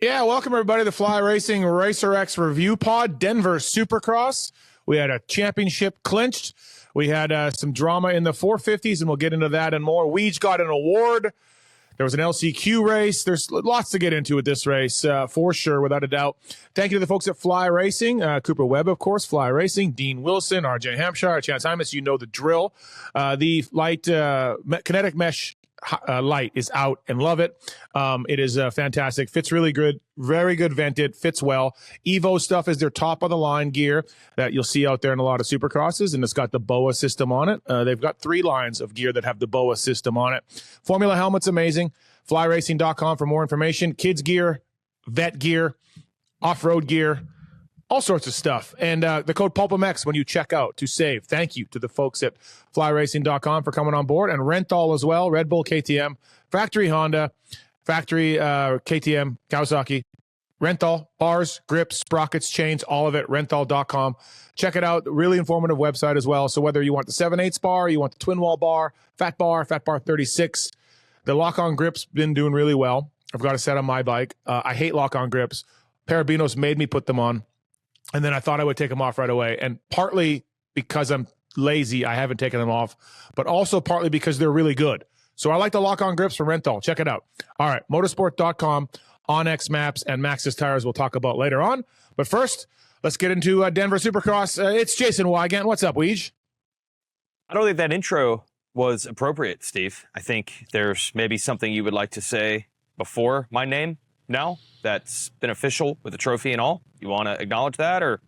Yeah, welcome everybody to the Fly Racing Racer X Review Pod, Denver Supercross. We had a championship clinched. We had some drama in the 450s, and we'll get into that and more. Weege got an award. There was an LCQ race. There's lots to get into with this race, for sure, without a doubt. Thank you to the folks at Fly Racing, Cooper Webb, of course, Fly Racing, Dean Wilson, RJ Hampshire, Chance Hymas. You know the drill. The light kinetic mesh light is out and love it. It is fantastic. Fits really good. Very good vented. Fits well. Evo stuff is their top of the line gear that you'll see out there in a lot of supercrosses, and it's got the BOA system on it. They've got 3 lines of gear that have the BOA system on it. Formula helmet's amazing. Flyracing.com for more information. Kids gear, vet gear, off-road gear, all sorts of stuff. And the code Pulpmx when you check out to save. Thank you to the folks at flyracing.com for coming on board. And Renthal as well, Red Bull, KTM, Factory Honda, Factory KTM, Kawasaki. Renthal, bars, grips, sprockets, chains, all of it, renthal.com. Check it out. Really informative website as well. So whether you want the 7/8 bar, you want the twin wall bar, Fat Bar 36, the lock-on grips been doing really well. I've got a set on my bike. I hate lock-on grips. Parabinos made me put them on. And then I thought I would take them off right away. And partly because I'm lazy, I haven't taken them off, but also partly because they're really good. So I like the lock-on grips from Renthal. Check it out. All right, motorsport.com, OnX Maps, and Maxxis Tires we'll talk about later on. But first, let's get into Denver Supercross. It's Jason Wygant. What's up, Weege? I don't think that intro was appropriate, Steve. I think there's maybe something you would like to say before my name now that's been official with the trophy and all. You want to acknowledge that, or?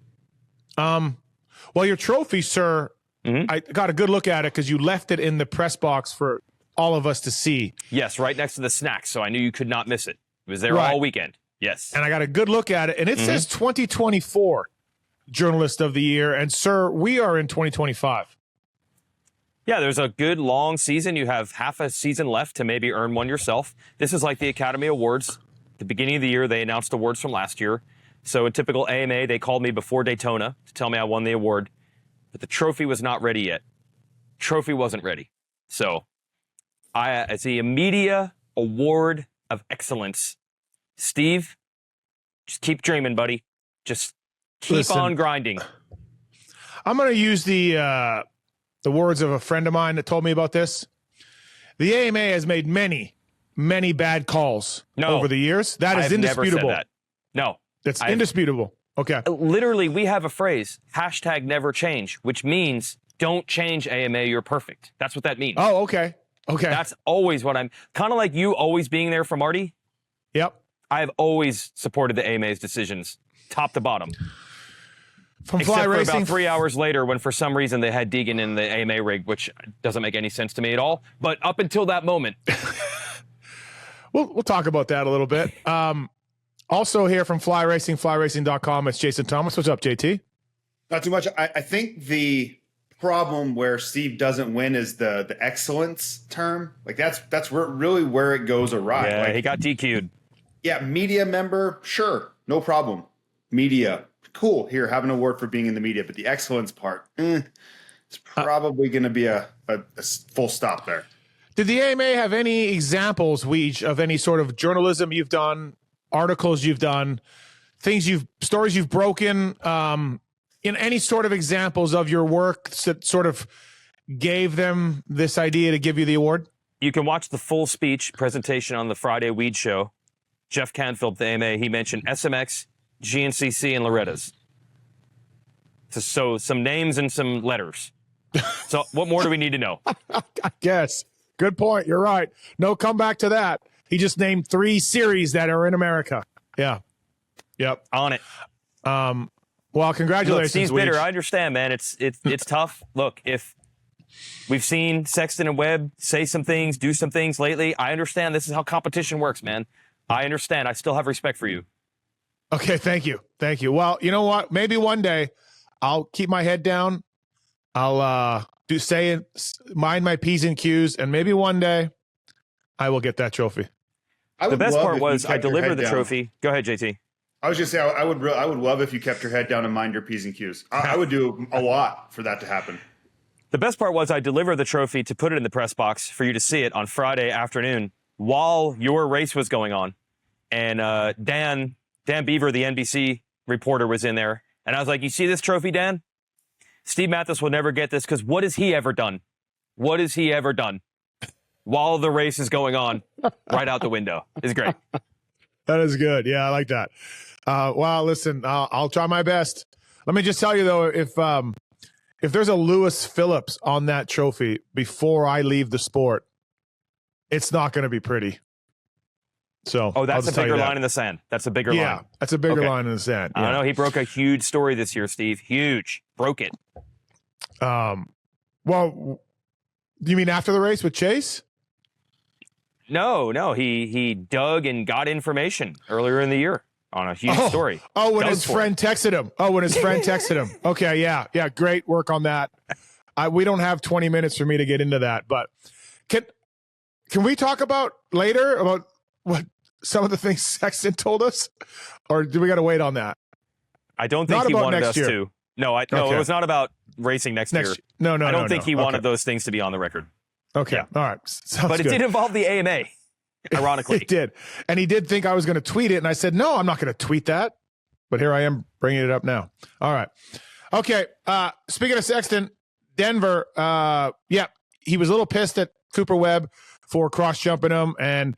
Well, your trophy, sir, I got a good look at it because you left it in the press box for all of us to see. Yes, right next to the snacks, so I knew you could not miss it. It was there all weekend. Yes. And I got a good look at it, and it says 2024 Journalist of the Year, and sir, we are in 2025. Yeah, there's a good long season. You have half a season left to maybe earn one yourself. This is like the Academy Awards. At the beginning of the year, they announced awards from last year. So in typical AMA, they called me before Daytona to tell me I won the award, but the trophy was not ready yet. Trophy wasn't ready. So it's the Media Award of Excellence. Steve, just keep dreaming, buddy. Just keep on grinding. I'm going to use the words of a friend of mine that told me about this. The AMA has made many bad calls over the years. That is indisputable. Never said that. No. That's indisputable. Okay. Literally, we have a phrase, #neverchange, which means don't change AMA, you're perfect. That's what that means. Oh, okay. Okay. That's always what I'm, kind of like you always being there for Marty. Yep. I have always supported the AMA's decisions, top to bottom. From Except Fly for Racing, about 3 hours later when for some reason they had Degan in the AMA rig, which doesn't make any sense to me at all. But up until that moment. We'll talk about that a little bit. Also here from Fly Racing, flyracing.com, it's Jason Thomas. What's up, JT? Not too much. I think the problem where Steve doesn't win is the excellence term. Like that's where it goes awry. Yeah, like, he got DQ'd. Yeah, media member, sure, no problem. Media, cool. Here, have an award for being in the media. But the excellence part, it's probably going to be a full stop there. Did the AMA have any examples, Weege, of any sort of journalism you've done, articles you've done, stories you've broken, in any sort of examples of your work that sort of gave them this idea to give you the award? You can watch the full speech presentation on the Friday Weege show. Jeff Canfield, the AMA, he mentioned SMX, GNCC, and Loretta's. So some names and some letters. So what more do we need to know? I guess. Good point. You're right. No comeback to that. He just named 3 series that are in America. Yeah. Yep. On it. Well, congratulations. Look, Steve's bitter. I understand, man. It's tough. Look, if we've seen Sexton and Webb say some things, do some things lately, I understand this is how competition works, man. I understand. I still have respect for you. Okay, thank you. Thank you. Well, you know what? Maybe one day I'll keep my head down. I'll mind my P's and Q's, and maybe one day I will get that trophy. The best part was I delivered the trophy. Go ahead, JT. I was just saying I would love if you kept your head down and mind your P's and Q's. I would do a lot for that to happen. The best part was I delivered the trophy to put it in the press box for you to see it on Friday afternoon while your race was going on. and Dan Beaver, the NBC reporter, was in there. And I was like, you see this trophy, Dan? Steve Matthes will never get this because what has he ever done? What has he ever done while the race is going on right out the window? It's great. That is good. Yeah, I like that. Well, listen, I'll try my best. Let me just tell you, though, if there's a Lewis Phillips on that trophy before I leave the sport, it's not going to be pretty. So, that's a bigger line in the sand. That's a bigger line. Yeah, that's a bigger line in the sand. I don't know. He broke a huge story this year, Steve. Huge. Broke it. Well, you mean after the race with Chase? No. He dug and got information earlier in the year on a huge story. Oh, when his friend texted him. Okay, yeah. Great work on that. We don't have 20 minutes for me to get into that, but can we talk about later about what some of the things Sexton told us, or do we got to wait on that? I don't think he wanted us year. to. No, it was not about racing next year. No. I don't think he wanted those things to be on the record. Okay, all right. But it did involve the AMA, ironically. It did. And he did think I was going to tweet it, and I said, no, I'm not going to tweet that. But here I am bringing it up now. All right. Okay, speaking of Sexton, Denver, he was a little pissed at Cooper Webb for cross-jumping him and,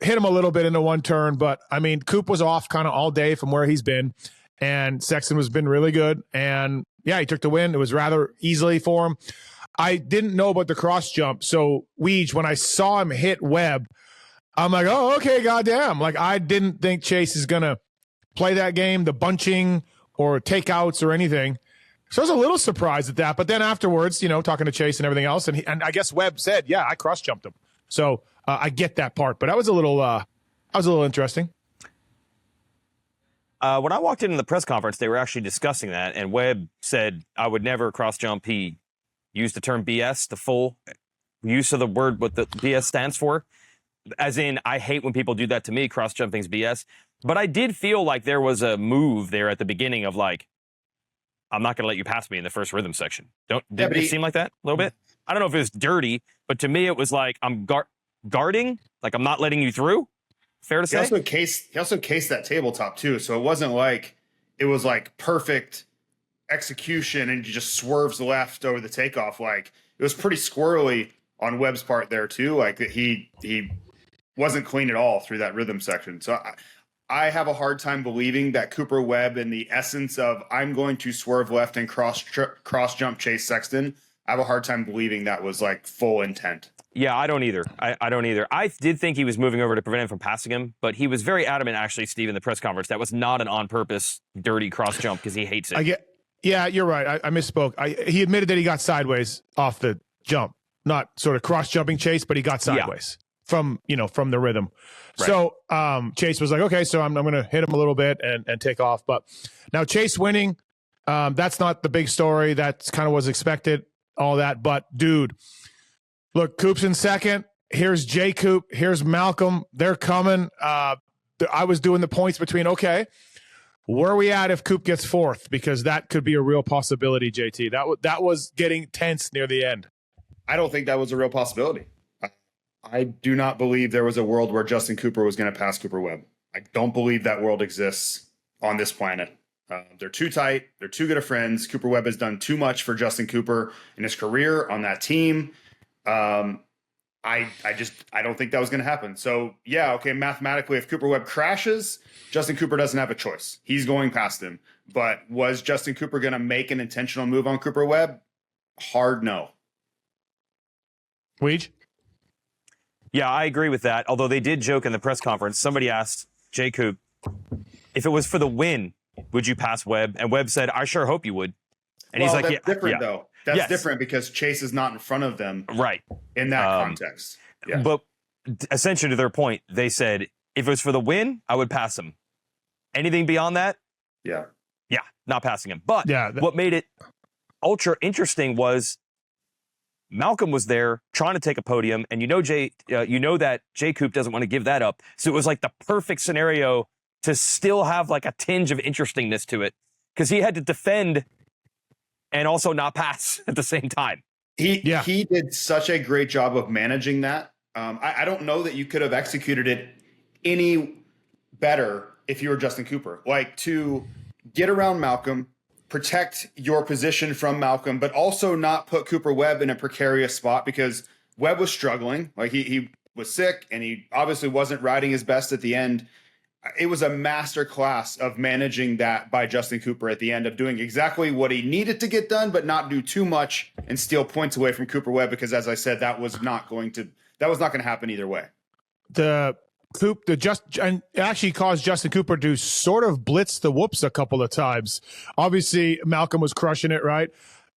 hit him a little bit into one turn. But, I mean, Coop was off kind of all day from where he's been, and Sexton has been really good. And, he took the win. It was rather easily for him. I didn't know about the cross jump. So, Weege, when I saw him hit Webb, I'm like, oh, okay, goddamn. Like, I didn't think Chase is going to play that game, the bunching or takeouts or anything. So I was a little surprised at that. But then afterwards, talking to Chase and everything else, and I guess Webb said, yeah, I cross jumped him. So I get that part. But that was a little interesting. When I walked into the press conference, they were actually discussing that, and Webb said I would never cross jump. He used the term BS, the full use of the word, what the BS stands for. As in, I hate when people do that to me. Cross jumping's BS. But I did feel like there was a move there at the beginning of like, I'm not going to let you pass me in the first rhythm section. Didn't it seem like that a little bit? I don't know if it was dirty, but to me it was like I'm guarding, like I'm not letting you through. Fair to say. He also cased that tabletop too, so it wasn't like it was like perfect execution and he just swerves left over the takeoff. Like it was pretty squirrely on Webb's part there too. Like that he wasn't clean at all through that rhythm section. So I have a hard time believing that Cooper Webb, in the essence of I'm going to swerve left and cross jump Chase Sexton, I have a hard time believing that was like full intent. Yeah, I don't either. I don't either. I did think he was moving over to prevent him from passing him, but he was very adamant, actually, Steve, in the press conference. That was not an on-purpose dirty cross jump because he hates it. Yeah, you're right. I misspoke. He admitted that he got sideways off the jump, not sort of cross-jumping Chase, but he got sideways from the rhythm. Right. So Chase was like, okay, so I'm going to hit him a little bit and take off. But now Chase winning, that's not the big story. That's kind of was expected, all that. But, dude, look, Coop's in second. Here's J. Coop. Here's Malcolm. They're coming. I was doing the points between, okay, where are we at if Coop gets fourth? Because that could be a real possibility, JT. That was getting tense near the end. I don't think that was a real possibility. I do not believe there was a world where Justin Cooper was going to pass Cooper Webb. I don't believe that world exists on this planet. They're too tight. They're too good of friends. Cooper Webb has done too much for Justin Cooper in his career on that team. I don't think that was going to happen. So yeah, okay, mathematically, if Cooper Webb crashes, Justin Cooper doesn't have a choice. He's going past him. But was Justin Cooper going to make an intentional move on Cooper Webb? Hard no. Weege? Yeah, I agree with that. Although they did joke in the press conference. Somebody asked J. Coop, if it was for the win, would you pass Webb? And Webb said, I sure hope you would. And he's like, that's different, though. That's different because Chase is not in front of them. Right. In that context. Yeah. But essentially to their point, they said, if it was for the win, I would pass him. Anything beyond that? Yeah, not passing him. But what made it ultra interesting was Malcolm was there trying to take a podium, and that J. Coop doesn't want to give that up. So it was like the perfect scenario to still have like a tinge of interestingness to it because he had to defend and also not pass at the same time. He did such a great job of managing that. I don't know that you could have executed it any better if you were Justin Cooper. Like, to get around Malcolm, protect your position from Malcolm, but also not put Cooper Webb in a precarious spot, because Webb was struggling. Like, he was sick, and he obviously wasn't riding his best at the end. It was a master class of managing that by Justin Cooper at the end, of doing exactly what he needed to get done, but not do too much and steal points away from Cooper Webb, because, as I said, that was not going to happen either way. And it actually caused Justin Cooper to sort of blitz the whoops a couple of times. Obviously, Malcolm was crushing it, right?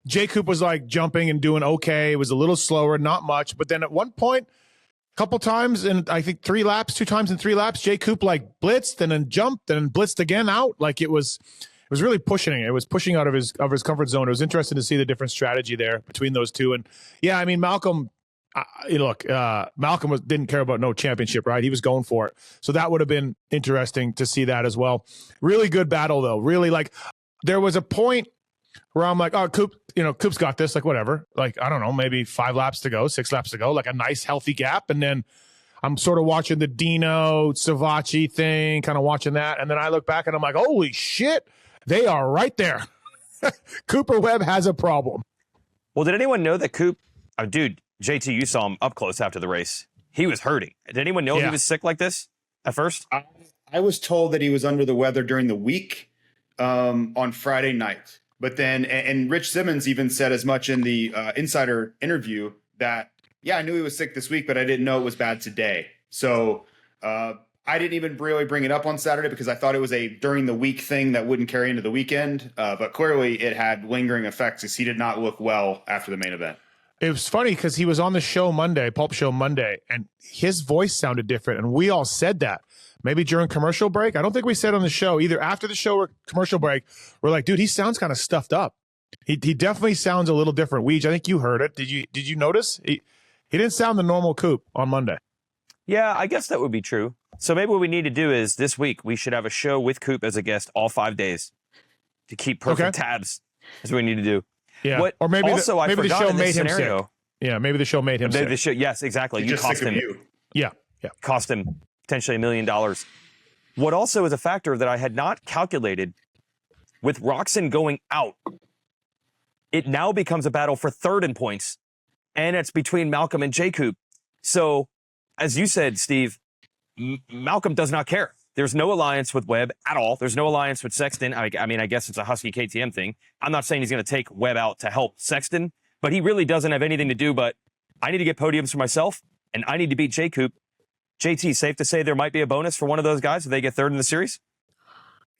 J. Coop was like jumping and doing okay. It was a little slower, not much. But then at one point, a couple times, and I think 2 times in 3 laps, J. Coop like blitzed and then jumped and then blitzed again out. Like, it was really pushing it. It was pushing out of his comfort zone. It was interesting to see the different strategy there between those two. And yeah, I mean, Malcolm. Malcolm didn't care about no championship, right? He was going for it. So that would have been interesting to see that as well. Really good battle, though. Really, like, there was a point where I'm like, oh, Coop's got this, like, whatever. Like, I don't know, maybe 5 laps to go, 6 laps to go, like a nice, healthy gap. And then I'm sort of watching the Dino Savacci thing, kind of watching that. And then I look back and I'm like, holy shit, they are right there. Cooper Webb has a problem. Well, did anyone know that dude, JT, you saw him up close after the race. He was hurting. Did anyone know he was sick like this at first? I was told that he was under the weather during the week on Friday night. But then, and Rich Simmons even said as much in the insider interview that, yeah, I knew he was sick this week, but I didn't know it was bad today. So I didn't even really bring it up on Saturday, because I thought it was a during the week thing that wouldn't carry into the weekend. But clearly it had lingering effects, as he did not look well after the main event. It was funny because he was on the show Monday, Pulp Show Monday, and his voice sounded different. And we all said that. Maybe during commercial break. I don't think we said on the show, either after the show or commercial break. We're like, dude, he sounds kind of stuffed up. He definitely sounds a little different. Weege, I think you heard it. Did you notice? He didn't sound the normal Coop on Monday. Yeah, I guess that would be true. So maybe what we need to do is this week we should have a show with Coop as a guest all 5 days to keep perfect tabs. That's what we need to do. Yeah, or maybe also, maybe the show made him scenario, sick. Yeah, maybe the show made him sick. Yes, exactly. You cost him. Yeah. Cost him potentially $1 million. What also is a factor that I had not calculated, with Roczen going out, it now becomes a battle for third in points, and it's between Malcolm and J. Coop. So, as you said, Steve, Malcolm does not care. There's no alliance with Webb at all. There's no alliance with Sexton. I mean, I guess it's a Husky KTM thing. I'm not saying he's going to take Webb out to help Sexton, but he really doesn't have anything to do but, I need to get podiums for myself, and I need to beat J. Coop. JT, safe to say there might be a bonus for one of those guys if they get third in the series?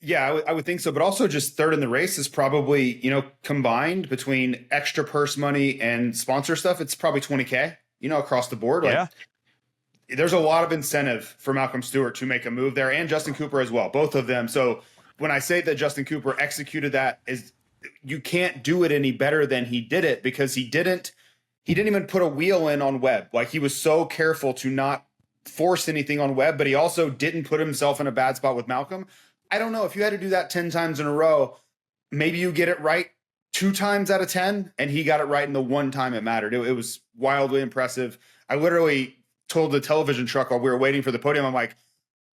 Yeah, I would think so. But also, just third in the race is probably, combined between extra purse money and sponsor stuff, it's probably $20K, across the board. Like, yeah. There's a lot of incentive for Malcolm Stewart to make a move there, and Justin Cooper as well, both of them. So when I say that Justin Cooper executed that, is you can't do it any better than he did it, because he didn't even put a wheel in on Webb. Like, he was so careful to not force anything on Webb, but he also didn't put himself in a bad spot with Malcolm. I don't know if you had to do that 10 times in a row, maybe you get it right 2 times out of 10, and he got it right in the 1 time it mattered. It was wildly impressive. I literally told the television truck while we were waiting for the podium, I'm like,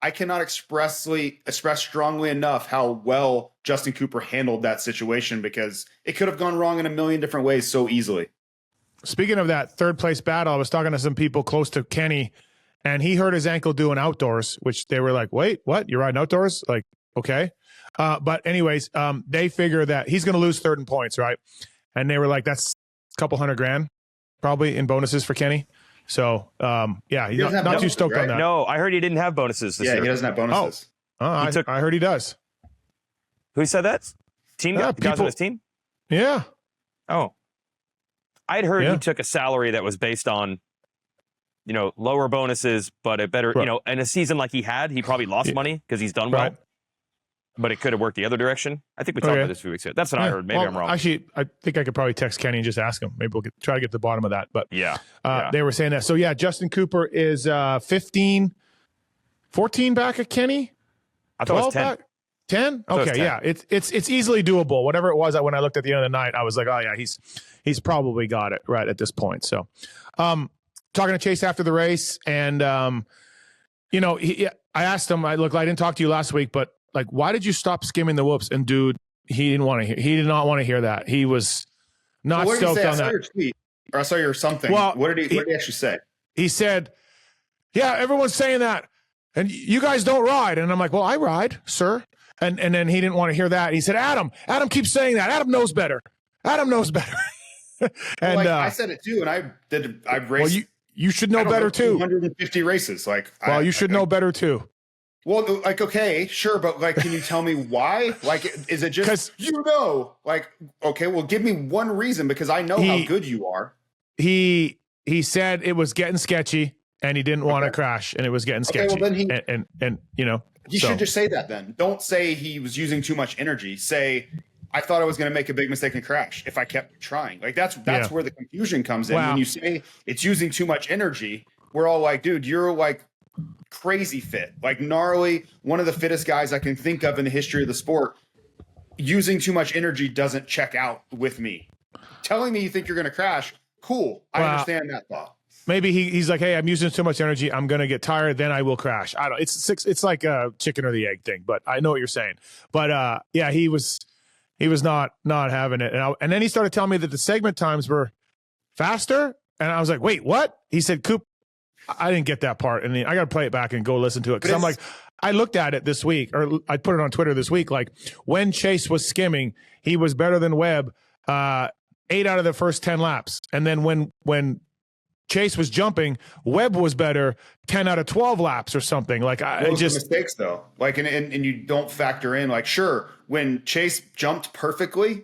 I cannot express strongly enough how well Justin Cooper handled that situation, because it could have gone wrong in a million different ways so easily. Speaking of that third place battle, I was talking to some people close to Kenny, and he hurt his ankle doing outdoors, which they were like, wait, what? You're riding outdoors? Like, okay. But anyways, they figure that he's going to lose third in points, right? And they were like, that's a couple $100,000 probably in bonuses for Kenny. So, yeah, he's not too stoked on that. No, I heard he didn't have bonuses this year. Yeah, he doesn't have bonuses. I heard he does. Who said that? Guys on his team? Yeah. Oh. I'd heard he took a salary that was based on, lower bonuses, but a better, in a season like he had, he probably lost money because he's done well. Right. But it could have worked the other direction. I think we talked about this a few weeks ago. That's what I heard. Maybe I'm wrong. Actually, I think I could probably text Kenny and just ask him. Maybe we'll try to get to the bottom of that. But they were saying that. So, yeah, Justin Cooper is 14 back at Kenny? I thought it was 10. Back? 10? Okay, 10. Yeah. It's easily doable. Whatever it was, when I looked at the end of the night, I was like, oh, yeah, he's probably got it right at this point. So, talking to Chase after the race, and, I asked him, I didn't talk to you last week, but like, why did you stop skimming the whoops? And dude, he did not want to hear that. He was not what did he stoked say? on I saw that. your tweet, or I saw your something. Well, what did he actually say? He said, yeah, everyone's saying that. And you guys don't ride. And I'm like, well, I ride, sir. And then he didn't want to hear that. He said, Adam keeps saying that. Adam knows better. Adam knows better. And well, I said it too. And I raced. Well, you should know better too. 250 races. Like, well, you should know better too. Well, like, okay, sure. But like, can you tell me why? Like, is it just, like, okay, well, give me one reason, because I know how good you are. He said it was getting sketchy and he didn't want to crash and it was getting sketchy. Well, then and you know, you should just say that then. Don't say he was using too much energy. Say, I thought I was going to make a big mistake and crash if I kept trying. Like, that's where the confusion comes in. Wow. When you say it's using too much energy, we're all like, dude, you're like crazy fit, like gnarly, one of the fittest guys I can think of in the history of the sport. Using too much energy doesn't check out with me. Telling me you think you're going to crash, cool. I understand that thought. Maybe he's like, hey, I'm using too much energy. I'm going to get tired. Then I will crash. I don't. It's like a chicken or the egg thing. But I know what you're saying. But yeah, he was not having it. And then he started telling me that the segment times were faster. And I was like, wait, what? He said, Coop, I didn't get that part. And I got to play it back and go listen to it. Because I'm like, I looked at it this week, or I put it on Twitter this week. Like, when Chase was skimming, he was better than Webb 8 out of the first 10 laps. And then when Chase was jumping, Webb was better 10 out of 12 laps or something. Like, mistakes though. Like, and you don't factor in, like, sure, when Chase jumped perfectly,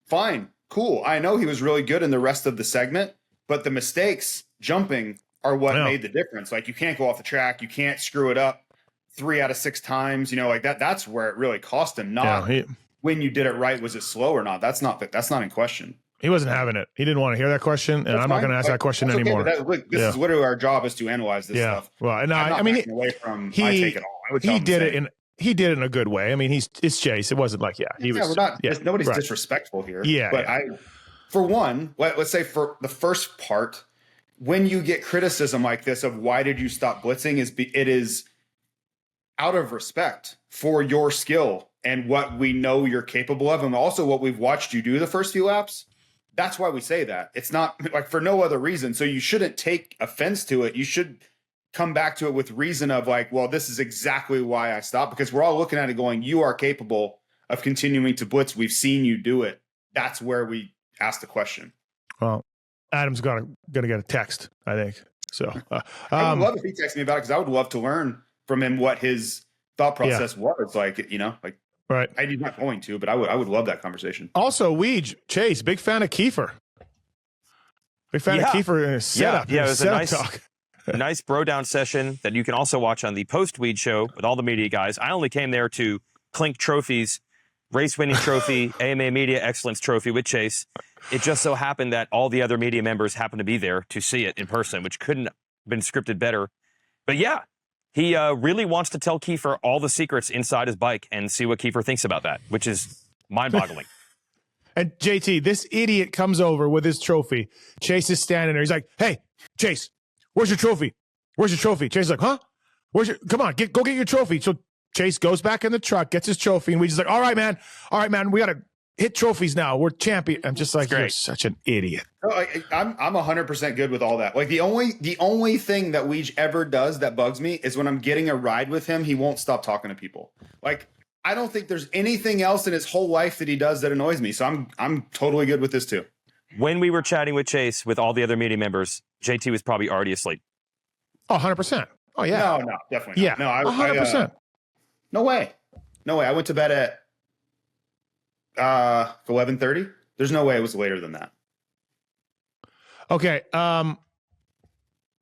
fine, cool. I know he was really good in the rest of the segment, but the mistakes jumping are what made the difference. Like, you can't go off the track. You can't screw it up 3 out of 6 times, you know, like that. That's where it really cost him. Not when you did it right, was it slow or not? That's not in question. He wasn't having it. He didn't want to hear that question, and I'm not going to ask that question anymore. This is literally our job, is to analyze this stuff. Well, and I mean, I take it all. He did it in a good way. I mean, it's Chase. It wasn't like nobody's disrespectful here. Yeah, but for one, let's say for the first part, when you get criticism like this of why did you stop blitzing, it is out of respect for your skill and what we know you're capable of, and also what we've watched you do the first few laps. That's why we say that. It's not like for no other reason. So you shouldn't take offense to it. You should come back to it with reason of like, well, this is exactly why I stopped, because we're all looking at it going, you are capable of continuing to blitz. We've seen you do it. That's where we ask the question. Well, Adam's gonna get a text, I think. So I would love if he texted me about it, because I would love to learn from him what his thought process was. Like, you know, like, right. I'm not going to, but I would love that conversation. Also, Weege, Chase, big fan of Kiefer. Big fan of Kiefer in his setup. Yeah, it was a nice bro down session that you can also watch on the post Weege show with all the media guys. I only came there to clink trophies, race winning trophy, AMA Media Excellence trophy with Chase. It just so happened that all the other media members happened to be there to see it in person, which couldn't have been scripted better. But yeah, he really wants to tell Kiefer all the secrets inside his bike and see what Kiefer thinks about that, which is mind-boggling. And JT, this idiot comes over with his trophy. Chase is standing there. He's like, hey, Chase, where's your trophy? Where's your trophy? Chase is like, huh? Come on, go get your trophy. So Chase goes back in the truck, gets his trophy, and we just like, all right, man, we got to hit trophies now. We're champion. I'm just like, you're such an idiot. I'm 100% good with all that. Like, the only thing that Weege ever does that bugs me is when I'm getting a ride with him, he won't stop talking to people. Like, I don't think there's anything else in his whole life that he does that annoys me. So I'm totally good with this too. When we were chatting with Chase with all the other media members, JT was probably already asleep. Oh, 100%. Oh yeah. No, definitely not. Yeah. No, 100%. No way. I went to bed at 11:30. There's no way it was later than that. Okay.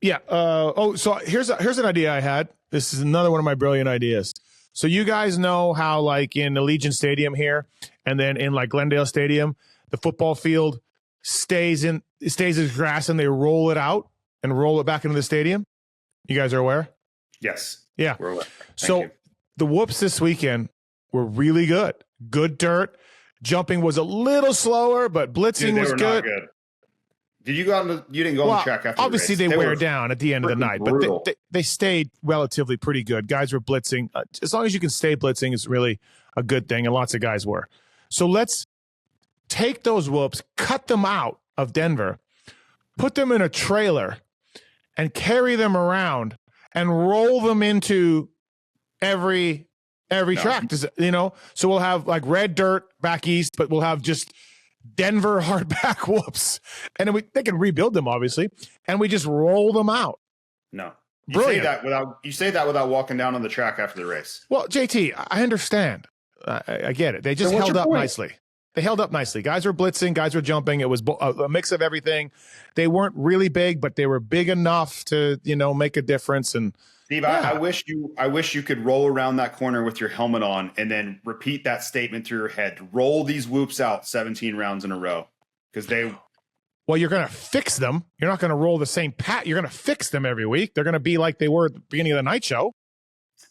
Yeah. So here's an idea I had. This is another one of my brilliant ideas. So you guys know how, like, in Allegiant Stadium here, and then in like Glendale Stadium, the football field stays as grass, and they roll it out and roll it back into the stadium. You guys are aware? Yes. Yeah. We're aware. So the whoops this weekend were really good. Good dirt. Jumping was a little slower, but blitzing was good. Did you go on? You didn't go on the track after obviously the race. they wear down at the end of the night, brutal. but they stayed relatively pretty good. Guys were blitzing. As long as you can stay blitzing is really a good thing, and lots of guys were. So let's take those whoops, cut them out of Denver, put them in a trailer, and carry them around and roll them into every track. So we'll have like red dirt back east, but we'll have just Denver hardback whoops, and then they can rebuild them obviously, and we just roll them out. No, you say that without walking down on the track after the race. Well, JT, I understand. I get it. They just held up nicely. They held up nicely. Guys were blitzing, guys were jumping. It was a mix of everything. They weren't really big, but they were big enough to make a difference. And Steve, yeah. I wish you could roll around that corner with your helmet on and then repeat that statement through your head. Roll these whoops out 17 rounds in a row, because well, you're going to fix them. You're not going to roll the same pat. You're going to fix them every week. They're going to be like they were at the beginning of the night show.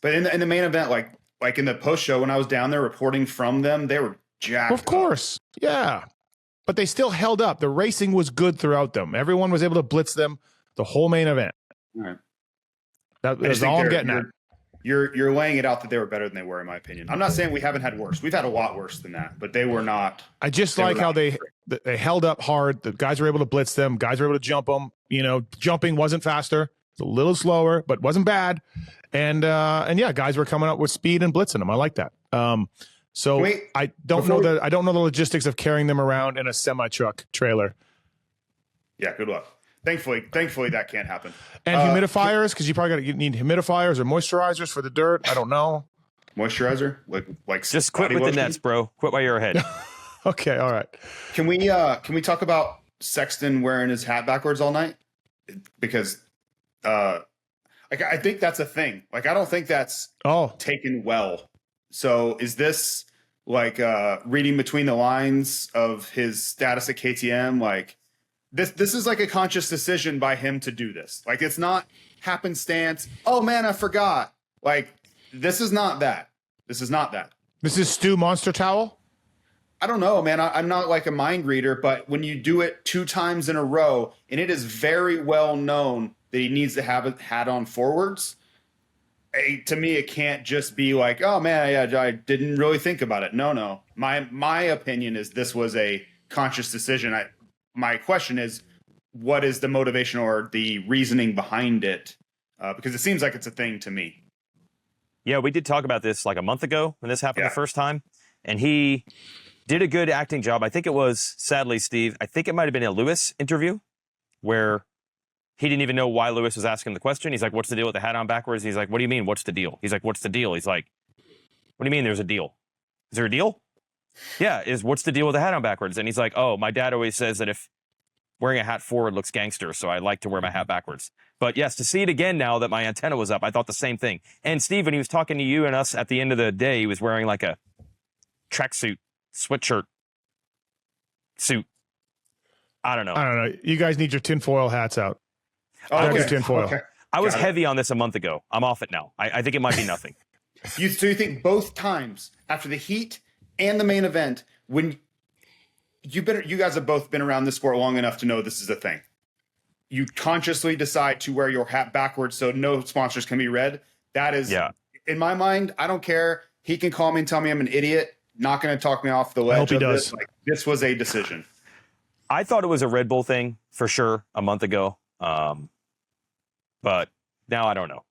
But in the main event, like in the post show when I was down there reporting from them, they were jacked. Of course, yeah. But they still held up. The racing was good throughout them. Everyone was able to blitz them the whole main event. All right. That's all I'm getting at. You're laying it out that they were better than they were, in my opinion. I'm not saying we haven't had worse. We've had a lot worse than that, but they were not. I just like how they held up hard. The guys were able to blitz them. Guys were able to jump them. Jumping wasn't faster. It's a little slower, but wasn't bad. And yeah, guys were coming up with speed and blitzing them. I like that. So I don't know the logistics of carrying them around in a semi-truck trailer. Yeah, good luck. Thankfully, that can't happen. And humidifiers, because you probably need humidifiers or moisturizers for the dirt. I don't know. Moisturizer, like just quit with the nets, bro. Quit while you're ahead. Okay, all right. Can we talk about Sexton wearing his hat backwards all night? Because I think that's a thing. I don't think that's taken well. So is this reading between the lines of his status at KTM? This is a conscious decision by him to do this. It's not happenstance. Oh man, I forgot. This is not that. This is not that. This is Stu Monster Towel? I don't know, man. I'm not a mind reader, but when you do it 2 times in a row, and it is very well known that he needs to have a hat on forwards, to me, it can't just be oh man, I didn't really think about it. No. My opinion is this was a conscious decision. My question is, what is the motivation or the reasoning behind it? Because it seems like it's a thing to me. Yeah, we did talk about this a month ago when this happened the first time, and he did a good acting job. I think it was, sadly, Steve, I think it might have been a Lewis interview where he didn't even know why Lewis was asking the question. He's like, what's the deal with the hat on backwards? He's like, what do you mean, what's the deal? He's like, what's the deal? He's like, what do you mean there's a deal? Is there a deal? Yeah, what's the deal with the hat on backwards? And he's like, oh, my dad always says that if wearing a hat forward looks gangster, so I like to wear my hat backwards. But yes, to see it again now that my antenna was up, I thought the same thing. And Steve, when he was talking to you and us at the end of the day, he was wearing a tracksuit, sweatshirt, suit. I don't know. You guys need your tinfoil hats out. Oh, okay. Tinfoil. Okay. I was heavy on this a month ago. I'm off it now. I think it might be nothing. So you think both times after the heat and the main event, when you guys have both been around this sport long enough to know this is a thing. You consciously decide to wear your hat backwards so no sponsors can be read. That is, in my mind, I don't care. He can call me and tell me I'm an idiot. Not going to talk me off the ledge. I hope he does. This was a decision. I thought it was a Red Bull thing for sure a month ago. But now I don't know.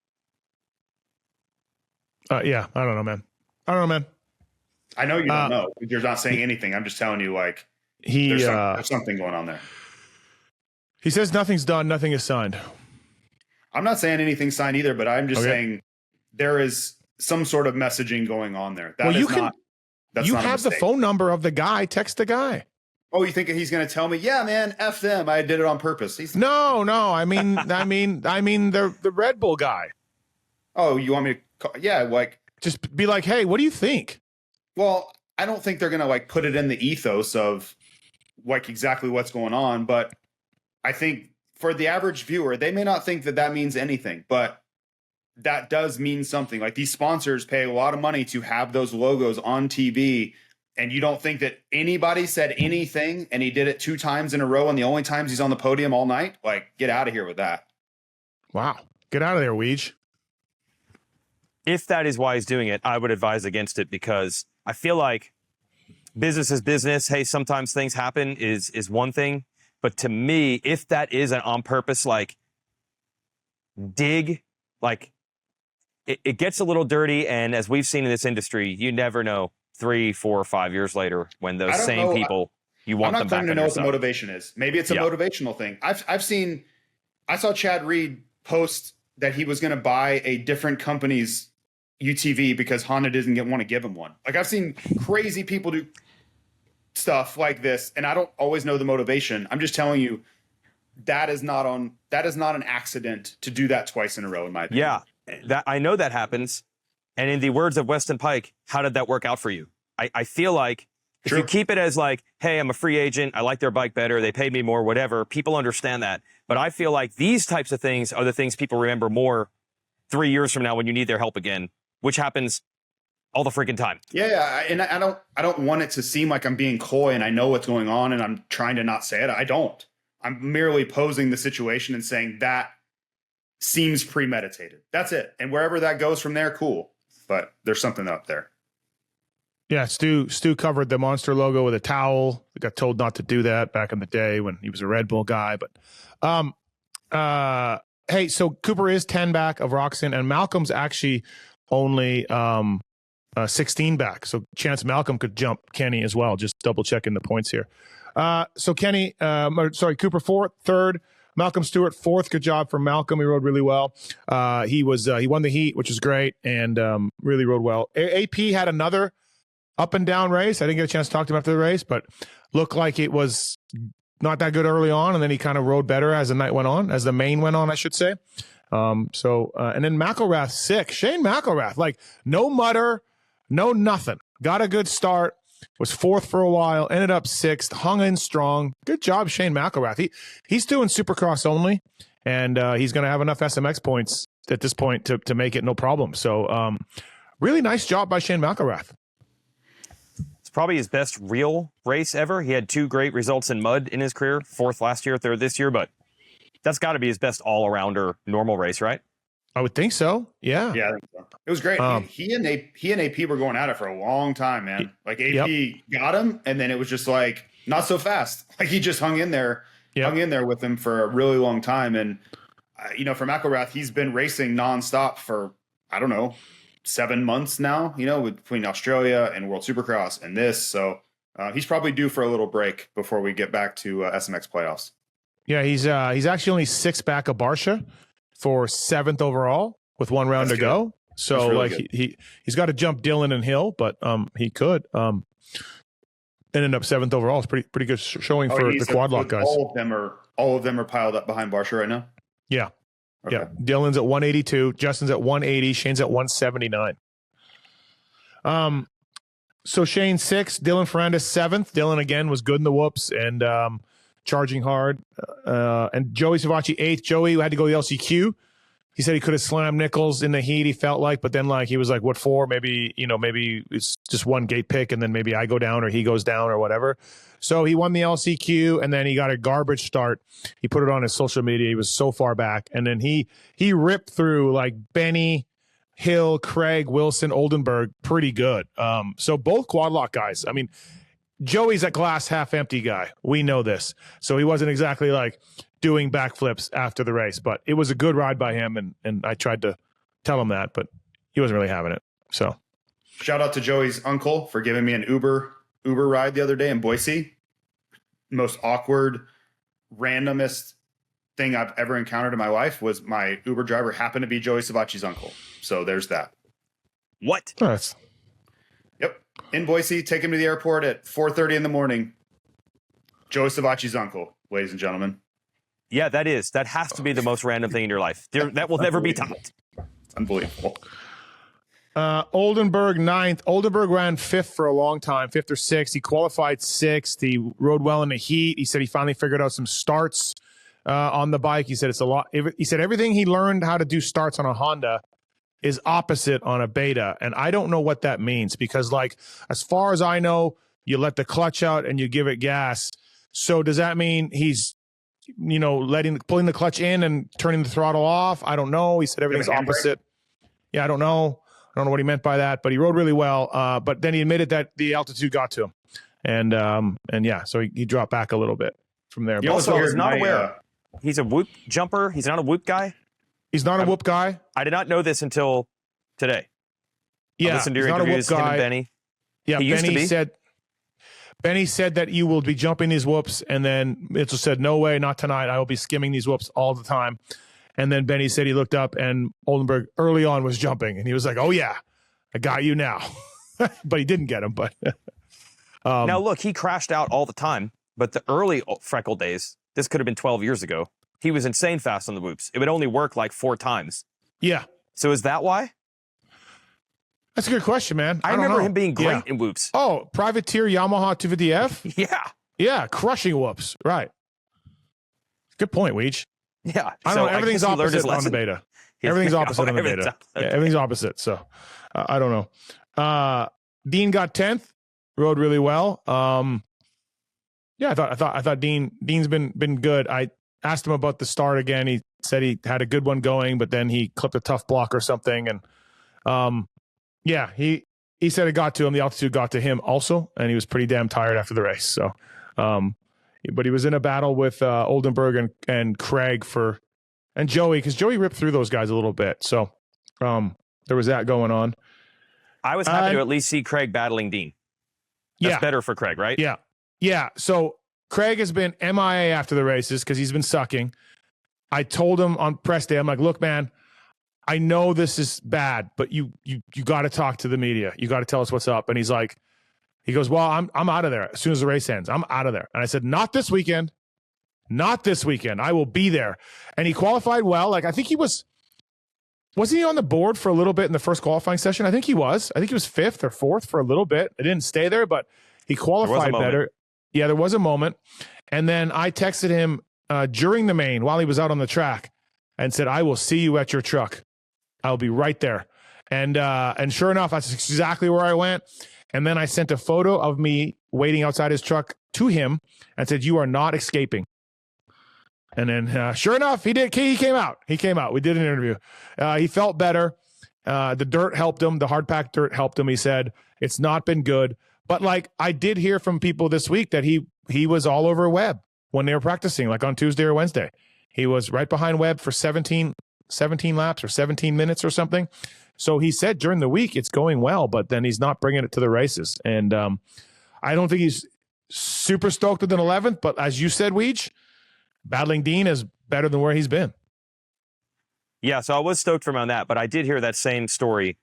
Yeah, I don't know, man. I know you don't know. You're not saying anything. I'm just telling you, there's something going on there. He says nothing's done, nothing is signed. I'm not saying anything's signed either, but I'm just saying there is some sort of messaging going on there. You have the phone number of the guy. Text the guy. Oh, you think he's going to tell me? Yeah, man, F them. I did it on purpose. No. I mean the Red Bull guy. Oh, you want me to call? Yeah, just be like, hey, what do you think? Well, I don't think they're going to put it in the ethos of exactly what's going on, but I think for the average viewer, they may not think that means anything, but that does mean something. These sponsors pay a lot of money to have those logos on TV and you don't think that anybody said anything, and he did it 2 times in a row, and the only times he's on the podium all night, like, get out of here with that. Wow. Get out of there, Weege. If that is why he's doing it, I would advise against it, because I feel like business is business. Hey, sometimes things happen is one thing. But to me, if that is an on purpose, like, dig, like, it gets a little dirty. And as we've seen in this industry, you never know 3, 4, or 5 years later when those same people, you want them back on your side. I'm not claiming to know what the motivation is. Maybe it's a motivational thing. I saw Chad Reed post that he was going to buy a different company's UTV because Honda doesn't want to give him one. Like, I've seen crazy people do stuff like this, and I don't always know the motivation. I'm just telling you that is not an accident to do that twice in a row, in my opinion. Yeah, I know that happens. And in the words of Weston Pike, how did that work out for you? I feel like if you keep it as like, hey, I'm a free agent, I like their bike better, they paid me more, whatever, people understand that. But I feel like these types of things are the things people remember more 3 years from now when you need their help again, which happens all the freaking time. Yeah, and I don't want it to seem like I'm being coy and I know what's going on and I'm trying to not say it. I don't. I'm merely posing the situation and saying that seems premeditated. That's it. And wherever that goes from there, cool. But there's something up there. Yeah, Stu covered the Monster logo with a towel. I got told not to do that back in the day when he was a Red Bull guy. But hey, so Cooper is 10 back of Roxon, and Malcolm's actually only 16 back. So chance Malcolm could jump Kenny as well. Just double checking the points here. So Kenny, Cooper third. Malcolm Stewart fourth. Good job from Malcolm. He rode really well. He won the heat, which is great, and really rode well. AP had another up and down race. I didn't get a chance to talk to him after the race, but looked like it was not that good early on, and then he kind of rode better as the night went on, as the main went on, I should say. And then McElrath 6. Shane McElrath, like, no mutter, no nothing. Got a good start. Was fourth for a while, ended up sixth, hung in strong. Good job, Shane McElrath. He's doing Supercross only, and he's going to have enough SMX points at this point to make it no problem. So really nice job by Shane McElrath. It's probably his best real race ever. He had 2 great results in mud in his career, 4th last year, 3rd this year, but that's got to be his best all-arounder normal race, right? I would think so. Yeah. Yeah, I think so. It was great. He and AP were going at it for a long time, man. Like, AP got him, and then it was just like not so fast. Like, he just hung in there with him for a really long time. And for McElrath, he's been racing nonstop for, I don't know, 7 months now. Between Australia and World Supercross and this, so he's probably due for a little break before we get back to SMX playoffs. Yeah, he's actually only 6 back of Barsha for 7th overall with 1 round to go. So really like he's got to jump Dylan and Hill, but he could end up 7th overall. It's pretty good showing for the quad lock guys. All of them are piled up behind Barsha right now. Yeah. Okay. Yeah. Dylan's at 182, Justin's at 180, Shane's at 179. So Shane 6th, Dylan Ferrandis 7th. Dylan again was good in the whoops and charging hard. And Joey Savacci 8th. Joey had to go to the LCQ. He said he could have slammed Nichols in the heat, he felt like, but then he was like, what for? Maybe it's just one gate pick and then maybe I go down or he goes down or whatever. So he won the LCQ and then he got a garbage start. He put it on his social media. He was so far back. And then he ripped through like Benny, Hill, Craig, Wilson, Oldenberg pretty good. So both quad lock guys. I mean, Joey's a glass half empty guy. We know this. So he wasn't exactly like doing backflips after the race, but it was a good ride by him. And I tried to tell him that, but he wasn't really having it. So shout out to Joey's uncle for giving me an Uber ride the other day in Boise. Most awkward, randomest thing I've ever encountered in my life was my Uber driver happened to be Joey Savacci's uncle. So there's that. What? Nice. Yep. In Boise, take him to the airport at 4:30 in the morning. Joey Savacci's uncle, ladies and gentlemen. Yeah, that has to be the most random thing in your life. That will never be topped. It's unbelievable. Oldenberg 9th. Oldenberg ran 5th for a long time, 5th or 6th. He qualified 6th. He rode well in the heat. He said he finally figured out some starts on the bike. He said it's a lot. He said everything he learned how to do starts on a Honda is opposite on a Beta. And I don't know what that means because, like, as far as I know, you let the clutch out and you give it gas. So does that mean he's, pulling the clutch in and turning the throttle off? I don't know. He said everything's opposite. Yeah, I don't know. I don't know what he meant by that, but he rode really well. But then he admitted that the altitude got to him. And yeah, so he dropped back a little bit from there. He also is not aware. He's a whoop jumper. He's not a whoop guy. He's not a whoop guy. I did not know this until today. Yeah, I listened to your interviews, him and Benny. Yeah, Benny said that you will be jumping these whoops, and then Mitchell said, no way, not tonight. I will be skimming these whoops all the time. And then Benny said he looked up, and Oldenberg early on was jumping, and he was like, oh, yeah, I got you now. But he didn't get him. But now, look, he crashed out all the time, but the early Freckle days, this could have been 12 years ago, he was insane fast on the whoops. It would only work like 4 times. Yeah. So is that why? That's a good question, man. I remember him being great in whoops. Oh, privateer Yamaha 250F? Yeah. Yeah, crushing whoops. Right. Good point, Weege. Yeah. I don't know. Everything's opposite on the beta. Everything's opposite on the beta. Okay. Yeah, everything's opposite. So I don't know. Dean got 10th, rode really well. Yeah, I thought Dean's been good. I asked him about the start again. He said he had a good one going, but then he clipped a tough block or something. And yeah, he said it got to him. The altitude got to him also, and he was pretty damn tired after the race. So, but he was in a battle with Oldenberg and Craig and Joey, because Joey ripped through those guys a little bit. So there was that going on. I was happy to at least see Craig battling Dean. That's better for Craig, right? Yeah. Yeah. So Craig has been MIA after the races because he's been sucking. I told him on press day, I'm like, look, man, I know this is bad, but you got to talk to the media. You got to tell us what's up. And he goes, well, I'm out of there as soon as the race ends. I'm out of there. And I said, not this weekend. Not this weekend. I will be there. And he qualified well. Like, I think wasn't he on the board for a little bit in the first qualifying session? I think he was 5th or 4th for a little bit. I didn't stay there, but he qualified better. Yeah, there was a moment. And then I texted him during the main while he was out on the track and said, I will see you at your truck. I'll be right there. And sure enough, that's exactly where I went. And then I sent a photo of me waiting outside his truck to him and said, you are not escaping. And then sure enough, he did. He came out. We did an interview. He felt better. The dirt helped him. The hard pack dirt helped him. He said, it's not been good. But like, I did hear from people this week that he was all over Webb when they were practicing, like on Tuesday or Wednesday. He was right behind Webb for 17 laps or 17 minutes or something. So he said during the week it's going well, but then he's not bringing it to the races. And I don't think he's super stoked with an 11th, but as you said, Weege, battling Dean is better than where he's been. Yeah, so I was stoked for him on that, but I did hear that same story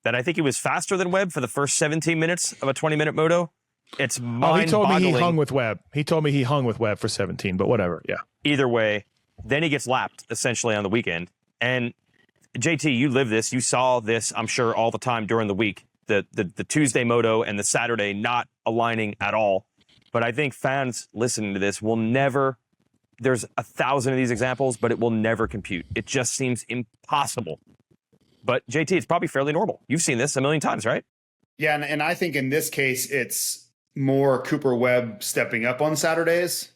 that I think he was faster than Webb for the first 17 minutes of a 20-minute moto. It's mind-boggling. He told me he hung with Webb. He told me he hung with Webb for 17, but whatever, yeah. Either way, then he gets lapped, essentially, on the weekend. And, JT, you live this. You saw this, I'm sure, all the time during the week. The Tuesday moto and the Saturday not aligning at all. But I think fans listening to this will never... There's 1,000 of these examples, but it will never compute. It just seems impossible. But JT, it's probably fairly normal. You've seen this a million times, right? Yeah, and I think in this case, it's more Cooper Webb stepping up on Saturdays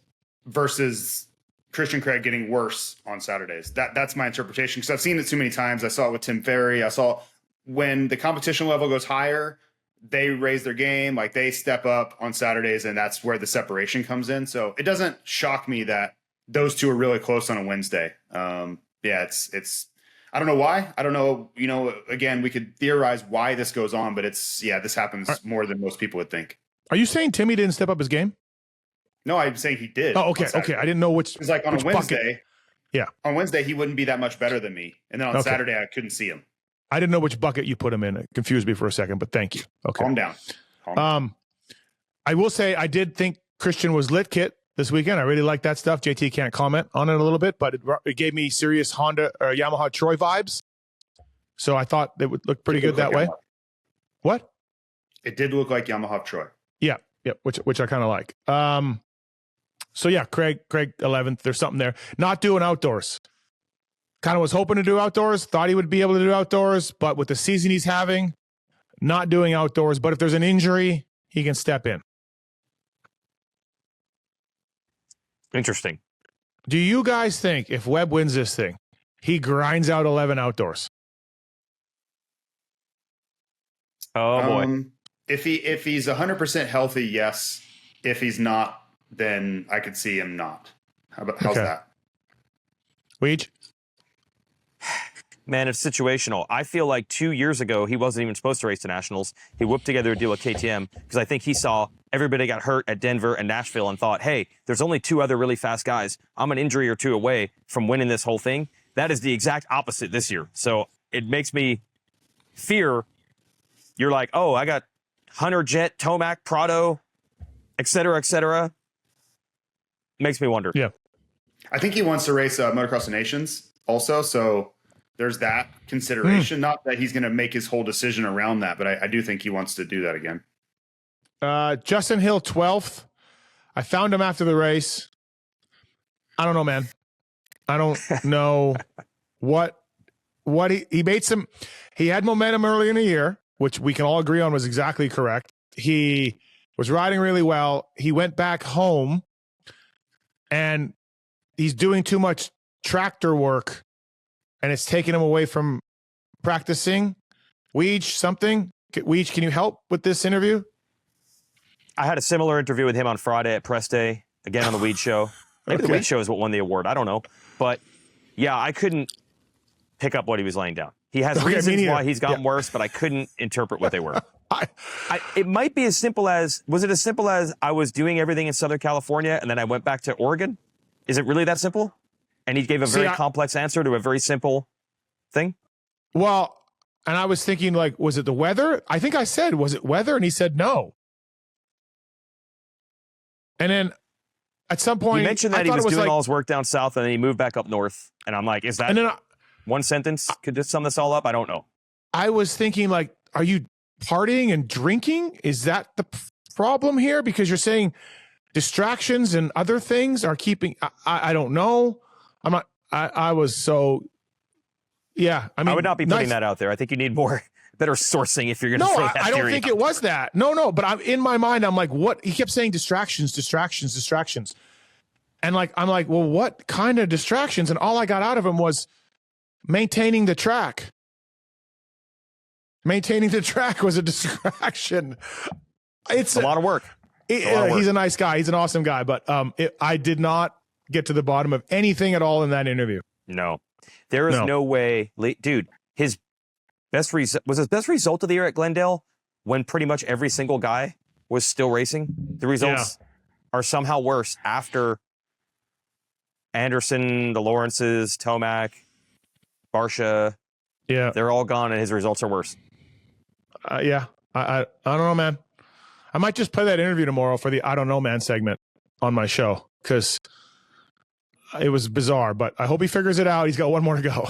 versus Christian Craig getting worse on Saturdays. That's my interpretation, because I've seen it too many times. I saw it with Tim Ferry. I saw when the competition level goes higher, they raise their game, like they step up on Saturdays, and that's where the separation comes in. So it doesn't shock me that those two are really close on a Wednesday. Yeah, it's I don't know why. I don't know. Again, we could theorize why this goes on, but this happens more than most people would think. Are you saying Timmy didn't step up his game? No, I'm saying he did. Oh, okay. Okay. I didn't know which. It's like on a Wednesday. Bucket. Yeah. On Wednesday, he wouldn't be that much better than me. And then on Saturday, I couldn't see him. I didn't know which bucket you put him in. It confused me for a second, but thank you. Okay. Calm down. I will say I did think Christian was lit kit this weekend. I really like that stuff. JT can't comment on it a little bit, but it gave me serious Honda or Yamaha Troy vibes. So I thought it would look pretty good that way. What? It did look like Yamaha Troy. Yeah, which I kind of like. So yeah, Craig 11th. There's something there. Not doing outdoors. Kind of was hoping to do outdoors. Thought he would be able to do outdoors, but with the season he's having, not doing outdoors. But if there's an injury, he can step in. Interesting. Do you guys think if Webb wins this thing, he grinds out 11 outdoors? Oh boy. If he's 100% healthy, yes. If he's not, then I could see him not. How's that? Weege? Man, it's situational. I feel like 2 years ago, he wasn't even supposed to race the Nationals. He whipped together a deal with KTM because I think he saw everybody got hurt at Denver and Nashville and thought, hey, there's only 2 other really fast guys. I'm an injury or 2 away from winning this whole thing. That is the exact opposite this year. So it makes me fear. You're like, oh, I got Hunter, Jet, Tomac, Prado, et cetera, et cetera. Makes me wonder. Yeah. I think he wants to race Motocross of Nations also. So there's that consideration. Not that he's going to make his whole decision around that, but I do think he wants to do that again. Justin Hill, 12th. I found him after the race. I don't know, man. I don't know what he made some. He had momentum early in the year, which we can all agree on was exactly correct. He was riding really well. He went back home and he's doing too much tractor work and it's taking him away from practicing. Weege, something? Weege, can you help with this interview? I had a similar interview with him on Friday at press day, again on the Weege show. Maybe the Weege show is what won the award. I don't know. But yeah, I couldn't pick up what he was laying down. He has reasons why he's gotten worse, but I couldn't interpret what they were. It might be as simple as, was it as simple as I was doing everything in Southern California and then I went back to Oregon? Is it really that simple? And he gave a very complex answer to a very simple thing? Well, and I was thinking, like, was it the weather? I think I said, was it weather? And he said no. And then at some point, he mentioned that he was doing all his work down south and then he moved back up north. And I'm like, is that one sentence? Could this sum this all up? I don't know. I was thinking, like, are you partying and drinking? Is that the problem here? Because you're saying distractions and other things are keeping, I don't know. I'm not, I was so, yeah. I mean, I would not be putting that out there. I think you need better sourcing if you're going to throw that I don't think it was that. No, but I'm in my mind. I'm like, what? He kept saying distractions. And like, I'm like, well, what kind of distractions? And all I got out of him was maintaining the track. Maintaining the track was a distraction. It's a lot of work. He's a nice guy. He's an awesome guy. But I did not get to the bottom of anything at all in that interview. No, there is no way, dude. His best was his best result of the year at Glendale when pretty much every single guy was still racing. The results are somehow worse after Anderson, the Lawrences, Tomac, Barsha. Yeah, they're all gone, and his results are worse. I don't know, man. I might just play that interview tomorrow for the I don't know, man segment on my show because it was bizarre. But I hope he figures it out. He's got one more to go.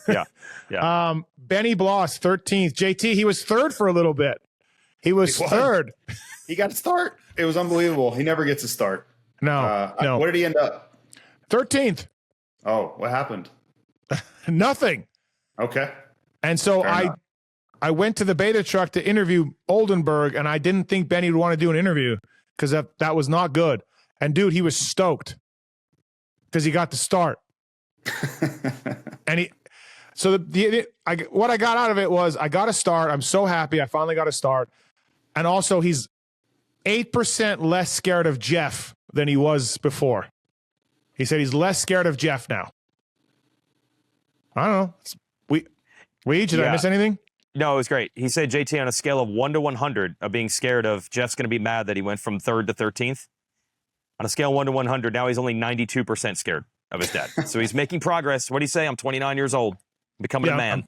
Yeah. Benny Bloss, 13th. JT, he was third for a little bit. He was third. He got a start. It was unbelievable. He never gets a start. No. What did he end up? 13th. Oh, what happened? Nothing. Okay. And so I went to the beta truck to interview Oldenberg, and I didn't think Benny would want to do an interview because that was not good. And dude, he was stoked because he got the start. And what I got out of it was I got a start. I'm so happy I finally got a start. And also he's 8% less scared of Jeff than he was before. He said he's less scared of Jeff now. I don't know. Did I miss anything? No, it was great. He said, JT, on a scale of 1 to 100 of being scared of Jeff's going to be mad that he went from 3rd to 13th. On a scale of 1 to 100, now he's only 92% scared of his dad. So he's making progress. What do you say? I'm 29 years old, becoming a man.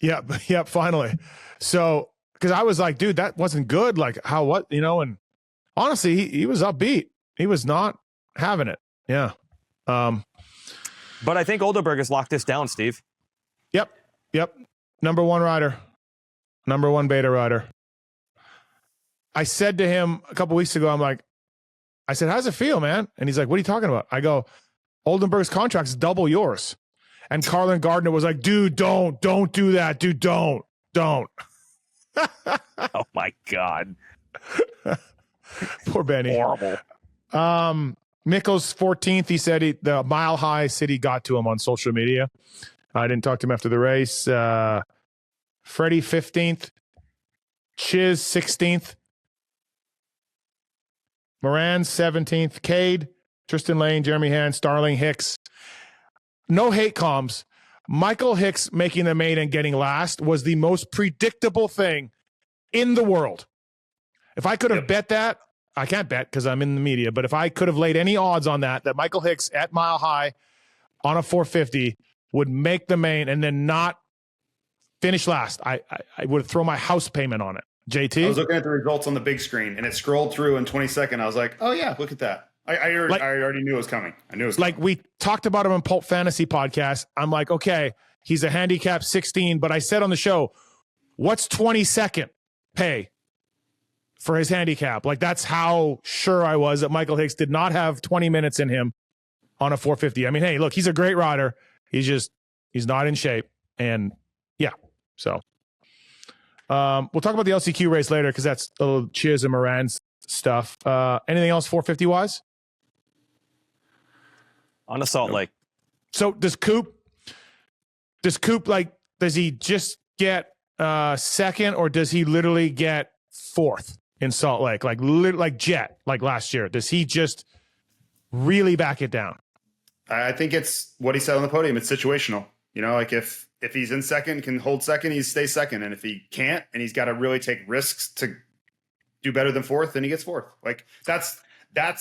Yeah, finally. So, because I was like, dude, that wasn't good. Like, and honestly, he was upbeat. He was not having it. Yeah. But I think Oldenberg has locked this down, Steve. Yep. Number 1 rider. Number 1 beta rider. I said to him a couple weeks ago, I said, how's it feel, man? And he's like, what are you talking about? I go, Oldenburg's contract's double yours. And Carlin Gardner was like, dude, don't do that. Dude, don't. Oh my God. Poor Benny. Horrible. Mikkel's 14th. He said the Mile High City got to him on social media. I didn't talk to him after the race. Freddie 15th. Chiz 16th. Moran 17th. Cade, Tristan Lane, Jeremy Hand, Starling, Hicks. No hate comms. Michael Hicks making the main and getting last was the most predictable thing in the world. If I could have bet that, I can't bet because I'm in the media, but if I could have laid any odds on that Michael Hicks at Mile High on a 450 would make the main and then not finish last, I would throw my house payment on it. JT? I was looking at the results on the big screen, and it scrolled through in 22nd. I was like, oh, yeah, look at that. I already knew it was coming. I knew it was coming. Like we talked about him in Pulp Fantasy podcast. I'm like, okay, he's a handicap 16, but I said on the show, what's 22nd pay for his handicap? Like that's how sure I was that Michael Hicks did not have 20 minutes in him on a 450. I mean, hey, look, he's a great rider. He's not in shape. And yeah, so we'll talk about the LCQ race later because that's a little Chiz and Moran's stuff. Anything else 450 wise? On a Salt Lake. So does Coop does he just get second or does he literally get fourth in Salt Lake? Like Jet, like last year. Does he just really back it down? I think it's what he said on the podium. It's situational. You know, like if he's in second, can hold second, he stays second. And if he can't, and he's got to really take risks to do better than fourth, then he gets fourth. Like that's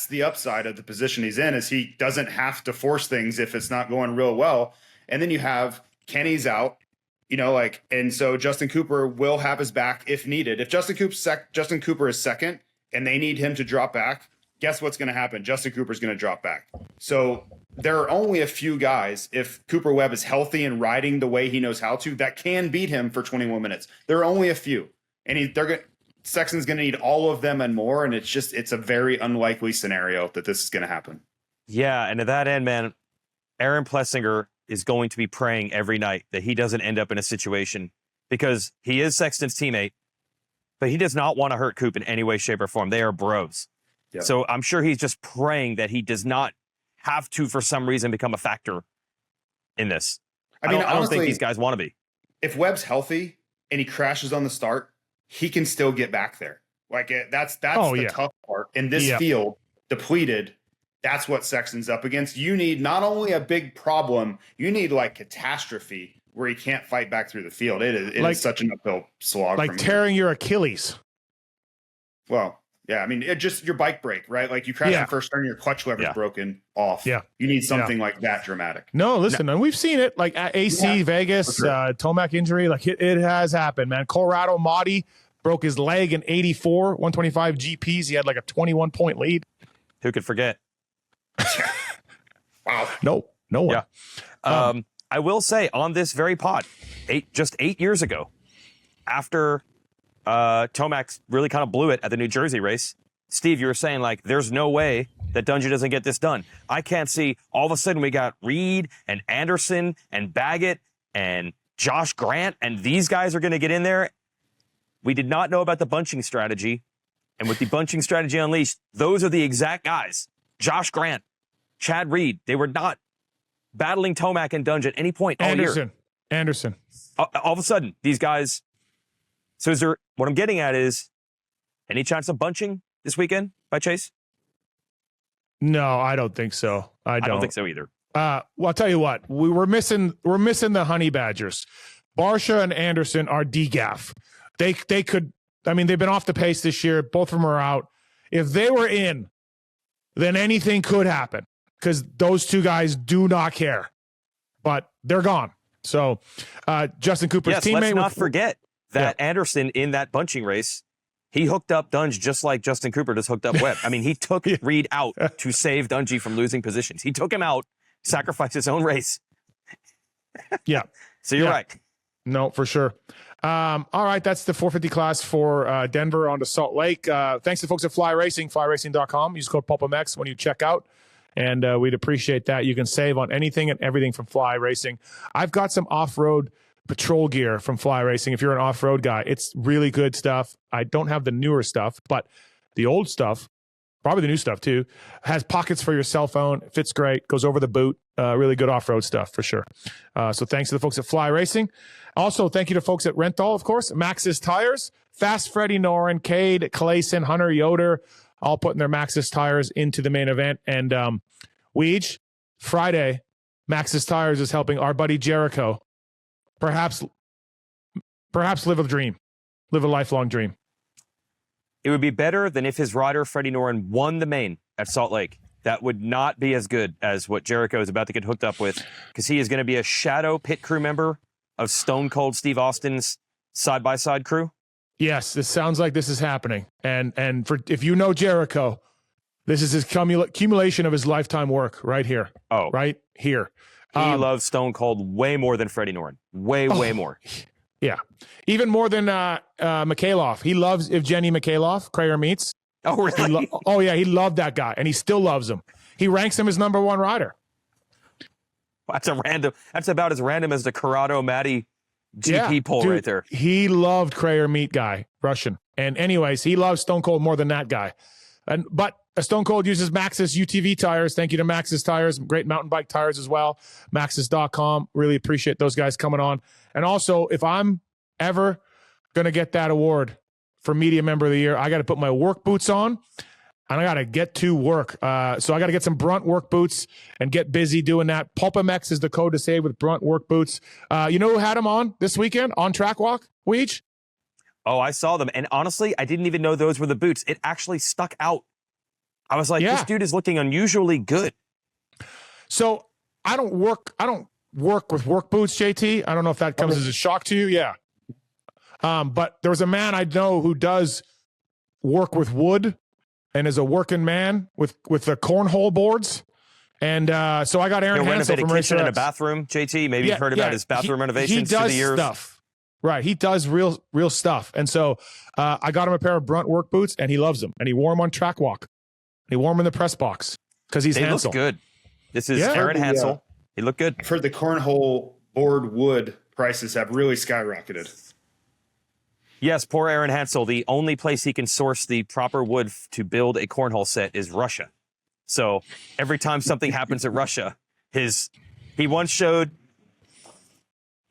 the upside of the position he's in, is he doesn't have to force things if it's not going real well. And then you have Kenny's out, you know, like, and so Justin Cooper will have his back if needed. If Justin Cooper is second and they need him to drop back, guess what's going to happen? Justin Cooper's going to drop back. So there are only a few guys, if Cooper Webb is healthy and riding the way he knows how to, that can beat him for 21 minutes. There are only a few, and Sexton's going to need all of them and more. And it's a very unlikely scenario that this is going to happen. Yeah. And to that end, man, Aaron Plessinger is going to be praying every night that he doesn't end up in a situation, because he is Sexton's teammate, but he does not want to hurt Coop in any way, shape, or form. They are bros. Yep. So I'm sure he's just praying that he does not have to, for some reason, become a factor in this. I don't think these guys want to be. If Webb's healthy and he crashes on the start, he can still get back there. Like that's the tough part. In this field, depleted, that's what Sexton's up against. You need not only a big problem, you need like catastrophe where he can't fight back through the field. It is such an uphill slog. Like tearing your Achilles. Well, yeah, I mean, it just your bike brake, right? Like you crash the first turn, your clutch lever's broken off. Yeah. You need something like that dramatic. No, listen, and we've seen it like at AC, Vegas, sure. Tomac injury, like it has happened, man. Colorado, Matthes broke his leg in 84, 125 GPs. He had like a 21-point lead. Who could forget? Wow. No one. Yeah. I will say on this very pod, just 8 years ago, after Tomac really kind of blew it at the New Jersey race, Steve, you were saying like, there's no way that Dungey doesn't get this done. I can't see. All of a sudden we got Reed and Anderson and Baggett and Josh Grant, and these guys are going to get in there. We did not know about the bunching strategy. And with the bunching strategy unleashed, those are the exact guys. Josh Grant, Chad Reed, they were not battling Tomac and Dungey at any point all year. Anderson. All of a sudden, these guys. So what I'm getting at is, any chance of bunching this weekend by Chase? No, I don't think so. I don't think so either. Well, I'll tell you what, we're missing the Honey Badgers. Barsha and Anderson are DGAF. They could, I mean, they've been off the pace this year. Both of them are out. If they were in, then anything could happen, because those two guys do not care. But they're gone. So Justin Cooper's teammate. Let's not forget that Anderson in that bunching race, he hooked up Dungey just like Justin Cooper just hooked up Webb. I mean, he took Reed out to save Dungey from losing positions. He took him out, sacrificed his own race. Yeah. So you're right. No, for sure. All right, that's the 450 class for Denver on to Salt Lake. Thanks to folks at Fly Racing, flyracing.com. Use code Pulpmx when you check out, and we'd appreciate that. You can save on anything and everything from Fly Racing. I've got some off-road patrol gear from Fly Racing. If you're an off-road guy, it's really good stuff. I don't have the newer stuff, but the old stuff Probably the new stuff too. Has pockets for your cell phone. Fits great. Goes over the boot. Really good off-road stuff for sure. So thanks to the folks at Fly Racing. Also, thank you to folks at Renthal, of course. Maxxis Tires. Fast Freddie Noren, Cade, Clayson, Hunter Yoder, all putting their Maxxis Tires into the main event. And Weege, Friday, Maxxis Tires is helping our buddy Jericho perhaps live a dream. Live a lifelong dream. It would be better than if his rider, Freddie Noren, won the main at Salt Lake. That would not be as good as what Jericho is about to get hooked up with, because he is going to be a shadow pit crew member of Stone Cold Steve Austin's side-by-side crew. Yes, this sounds like this is happening. And for if you know Jericho, this is his accumulation of his lifetime work right here. Oh. Right here. He loves Stone Cold way more than Freddie Noren. Way more. Yeah. Even more than McElrath. He loves Evgeny McElrath, Crayer Meats. Oh, really? Yeah, he loved that guy, and he still loves him. He ranks him as number one rider. That's about as random as the Corrado Matty GP poll dude, right there. He loved Crayer Meat guy, Russian. And anyways, he loves Stone Cold more than that guy. But Stone Cold uses Maxxis UTV tires. Thank you to Maxxis Tires. Great mountain bike tires as well. Maxxis.com. Really appreciate those guys coming on. And also, if I'm ever going to get that award for Media Member of the Year, I got to put my work boots on, and I got to get to work. So I got to get some Brunt Work Boots and get busy doing that. Pulpmx is the code to save with Brunt Work Boots. You know who had them on this weekend on Track Walk, Weege? Oh, I saw them. And honestly, I didn't even know those were the boots. It actually stuck out. I was like, This dude is looking unusually good. So I don't work with work boots, JT. I don't know if that comes as a shock to you. Yeah. But there was a man I know who does work with wood and is a working man with the cornhole boards. And so I got Aaron Hansel from kitchen Racer and a X. bathroom, JT. Maybe you've heard about his bathroom renovations through the years. He does stuff. Right. He does real stuff. And so I got him a pair of Brunt Work Boots, and he loves them. And he wore them on Track Walk. He wore them in the press box because he's Hansel. They look good. This is Aaron Hansel. He looked good. I've heard the cornhole board wood prices have really skyrocketed. Yes, poor Aaron Hansel. The only place he can source the proper wood to build a cornhole set is Russia. So every time something happens in Russia, he once showed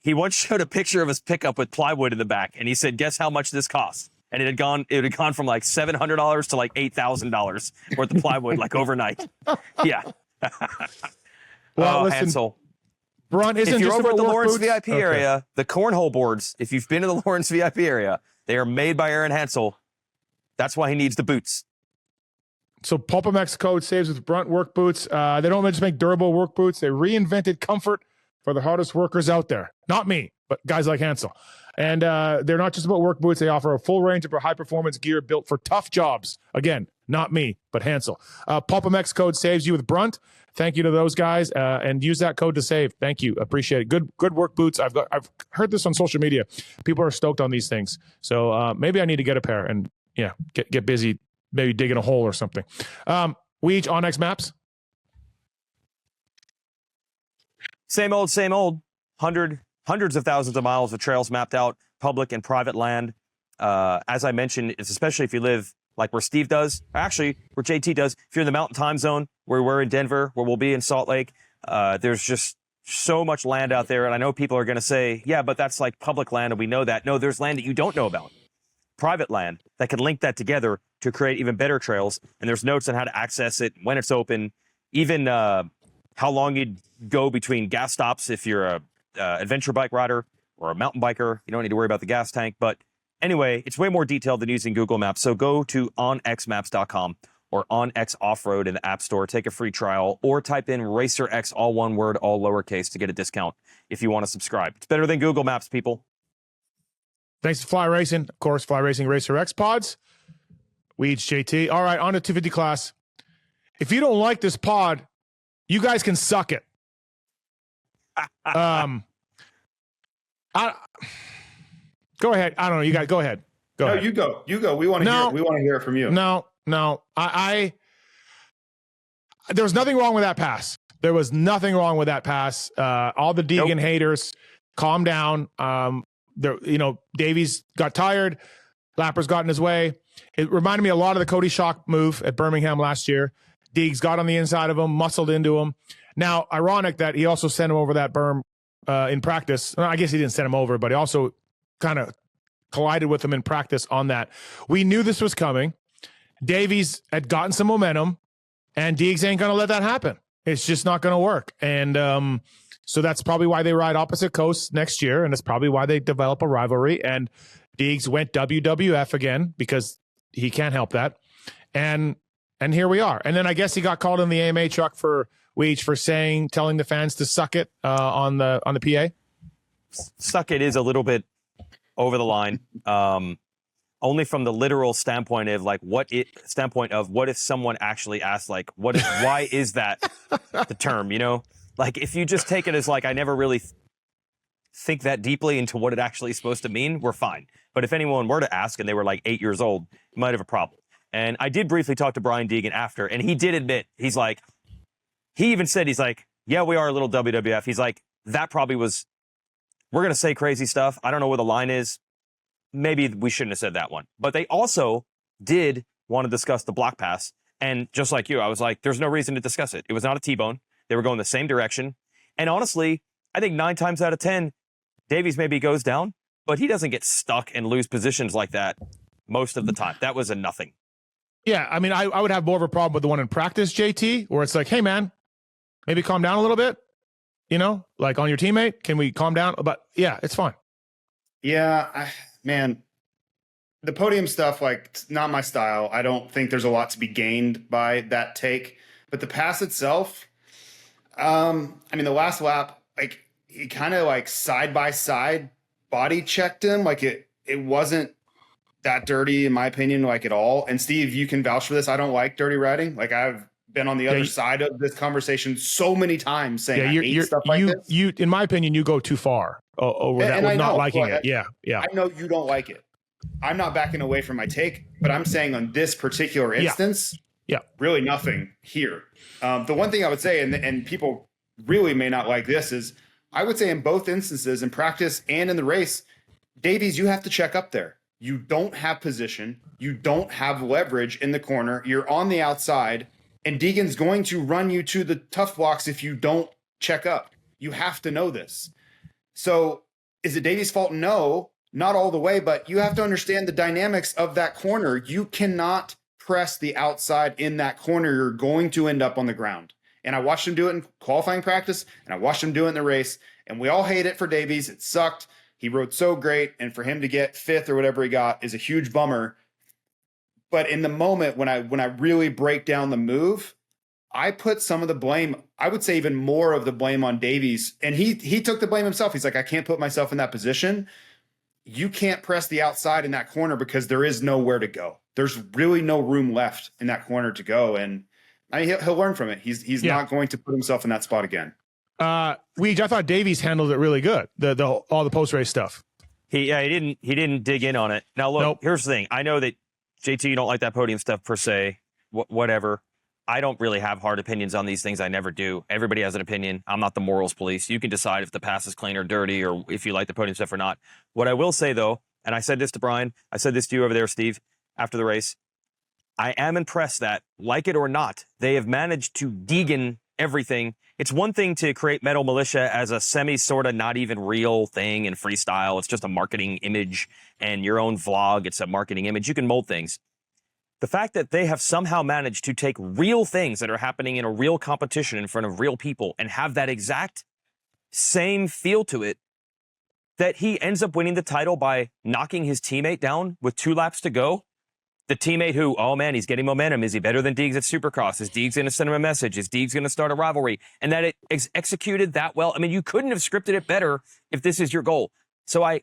a picture of his pickup with plywood in the back, and he said, "Guess how much this costs?" And it had gone from like $700 to like $8,000 worth of plywood like overnight. Yeah. Well, listen, Hansel. Brunt isn't if you're just over at about the work Lawrence boots. VIP area, the cornhole boards, if you've been to the Lawrence VIP area, they are made by Aaron Hansel. That's why he needs the boots. So Pulpmx code saves with Brunt Work Boots. They don't just make durable work boots. They reinvented comfort for the hardest workers out there. Not me, but guys like Hansel. And they're not just about work boots. They offer a full range of high-performance gear built for tough jobs. Again, not me, but Hansel. Pulpmx code saves you with Brunt. Thank you to those guys, and use that code to save. Thank you, appreciate it. Good work boots. I've heard this on social media. People are stoked on these things. So maybe I need to get a pair and get busy, maybe digging a hole or something. Weege, OnX Maps. Same old. Hundreds of thousands of miles of trails mapped out, public and private land. As I mentioned, it's especially if you live like where Steve does, or actually where JT does. If you're in the Mountain Time Zone, where we're in Denver, where we'll be in Salt Lake, there's just so much land out there. And I know people are going to say, yeah, but that's like public land, and we know that. No, there's land that you don't know about. Private land that can link that together to create even better trails. And there's notes on how to access it, when it's open, even how long you'd go between gas stops if you're a adventure bike rider or a mountain biker. You don't need to worry about the gas tank. But anyway, it's way more detailed than using Google Maps. So go to onxmaps.com or OnX Off-Road in the App Store. Take a free trial or type in Racer X, all one word, all lowercase, to get a discount if you want to subscribe. It's better than Google Maps, people. Thanks to Fly Racing. Of course, Fly Racing Racer X pods. Weege, JT. All right, on to 250 class. If you don't like this pod, you guys can suck it. Go ahead. I don't know. You guys go ahead. Go ahead. You go. We want to hear. We want to hear it from you. No. I there was nothing wrong with that pass. There was nothing wrong with that pass. All the Degan haters, calm down. Davies got tired. Lapper's got in his way. It reminded me a lot of the Cody Shock move at Birmingham last year. Deegs got on the inside of him, muscled into him. Now, ironic that he also sent him over that berm in practice. Well, I guess he didn't send him over, but he also kind of collided with him in practice on that. We knew this was coming. Davies had gotten some momentum, and Deegs ain't going to let that happen. It's just not going to work. And so that's probably why they ride opposite coasts next year, and it's probably why they develop a rivalry. And Deegs went WWF again because he can't help that. And here we are. And then I guess he got called in the AMA truck for Weege for telling the fans to suck it on the PA. Suck it is a little bit over the line. Only from the literal standpoint of like what if someone actually asked like why is that the term, you know? Like if you just take it as like I never really think that deeply into what it actually is supposed to mean, we're fine. But if anyone were to ask and they were like 8 years old, you might have a problem. And I did briefly talk to Brian Degan after, and he did admit, he even said, he's like, yeah, we are a little WWF. He's like, that probably was, we're going to say crazy stuff. I don't know where the line is. Maybe we shouldn't have said that one. But they also did want to discuss the block pass. And just like you, I was like, there's no reason to discuss it. It was not a T-bone. They were going the same direction. And honestly, I think 9 times out of 10, Davies maybe goes down, but he doesn't get stuck and lose positions like that most of the time. That was a nothing. Yeah, I mean, I would have more of a problem with the one in practice, JT, where it's like, hey, man, maybe calm down a little bit, you know, like on your teammate. Can we calm down? But yeah, it's fine. Yeah, man, the podium stuff, like, it's not my style. I don't think there's a lot to be gained by that take. But the pass itself, I mean, the last lap, like, he kind of like side by side body checked him. Like it wasn't that dirty in my opinion, like at all. And Steve, you can vouch for this. I don't like dirty riding. Like I've been on the other side of this conversation so many times saying I hate stuff like this. You, in my opinion, you go too far over that with not liking it. Yeah. I know you don't like it. I'm not backing away from my take, but I'm saying on this particular instance, really nothing here. The one thing I would say, and people really may not like this, is I would say in both instances, in practice and in the race, Davies, you have to check up there. You don't have position. You don't have leverage in the corner. You're on the outside, and Degan's going to run you to the tough blocks if you don't check up. You have to know this. So is it Davies' fault? No, not all the way, but you have to understand the dynamics of that corner. You cannot press the outside in that corner. You're going to end up on the ground. And I watched him do it in qualifying practice, and I watched him do it in the race, and we all hate it for Davies. It sucked. He rode so great, and for him to get 5th or whatever he got is a huge bummer. But in the moment when I really break down the move, I put some of the blame, I would say even more of the blame on Davies. And he took the blame himself. He's like, I can't put myself in that position. You can't press the outside in that corner because there is nowhere to go. There's really no room left in that corner to go. And I mean, he'll learn from it. He's not going to put himself in that spot again. Weege, I thought Davies handled it really good. All the post race stuff. He didn't dig in on it. Now look, Here's the thing. I know that JT, you don't like that podium stuff per se. Whatever. I don't really have hard opinions on these things. I never do. Everybody has an opinion. I'm not the morals police. You can decide if the pass is clean or dirty, or if you like the podium stuff or not. What I will say though, and I said this to Brian, I said this to you over there, Steve, after the race. I am impressed that, like it or not, they have managed to Degan everything. It's one thing to create Metal Militia as a sort of not even real thing in freestyle. It's just a marketing image, and your own vlog, it's a marketing image. You can mold things. The fact that they have somehow managed to take real things that are happening in a real competition in front of real people and have that exact same feel to it, that he ends up winning the title by knocking his teammate down with 2 laps to go. The teammate who, oh man, he's getting momentum. Is he better than Deegs at Supercross? Is Deegs going to send him a message? Is Deegs going to start a rivalry? And that it executed that well. I mean, you couldn't have scripted it better if this is your goal. So I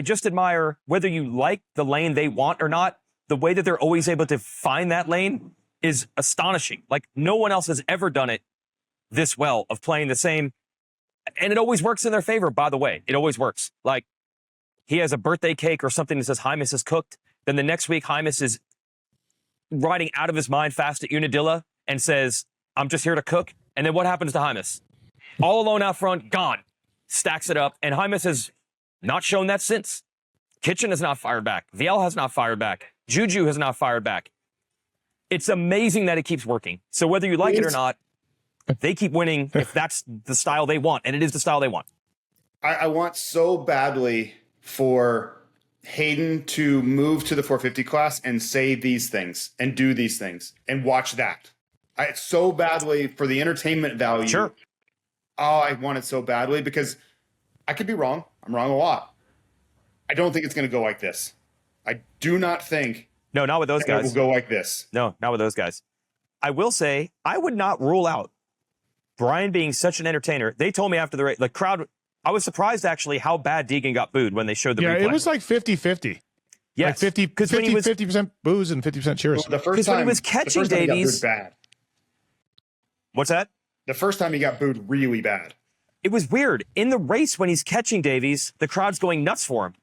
just admire, whether you like the lane they want or not, the way that they're always able to find that lane is astonishing. Like no one else has ever done it this well, of playing the same. And it always works in their favor, by the way. It always works. Like he has a birthday cake or something that says, Hymus is cooked. Then the next week, Hymus is riding out of his mind fast at Unadilla and says, I'm just here to cook. And then what happens to Hymus? All alone out front, gone. Stacks it up. And Hymus has not shown that since. Kitchen has not fired back. VL has not fired back. Juju has not fired back. It's amazing that it keeps working. So whether you like it or not, they keep winning if that's the style they want, and it is the style they want. I want so badly for Hayden to move to the 450 class and say these things and do these things and watch that. So badly for the entertainment value. Sure. Oh, I want it so badly because I could be wrong. I'm wrong a lot. I don't think it's going to go like this. I do not think. No, not with those guys. It will go like this. No, not with those guys. I will say, I would not rule out Brian being such an entertainer. They told me after the race, the crowd, I was surprised actually how bad Degan got booed when they showed the replay. Yeah, it was like 50-50. Yes. Like 50% boos and 50% cheers. Well, the first time when he was catching Davies. Bad. What's that? The first time he got booed really bad. It was weird. In the race when he's catching Davies, the crowd's going nuts for him.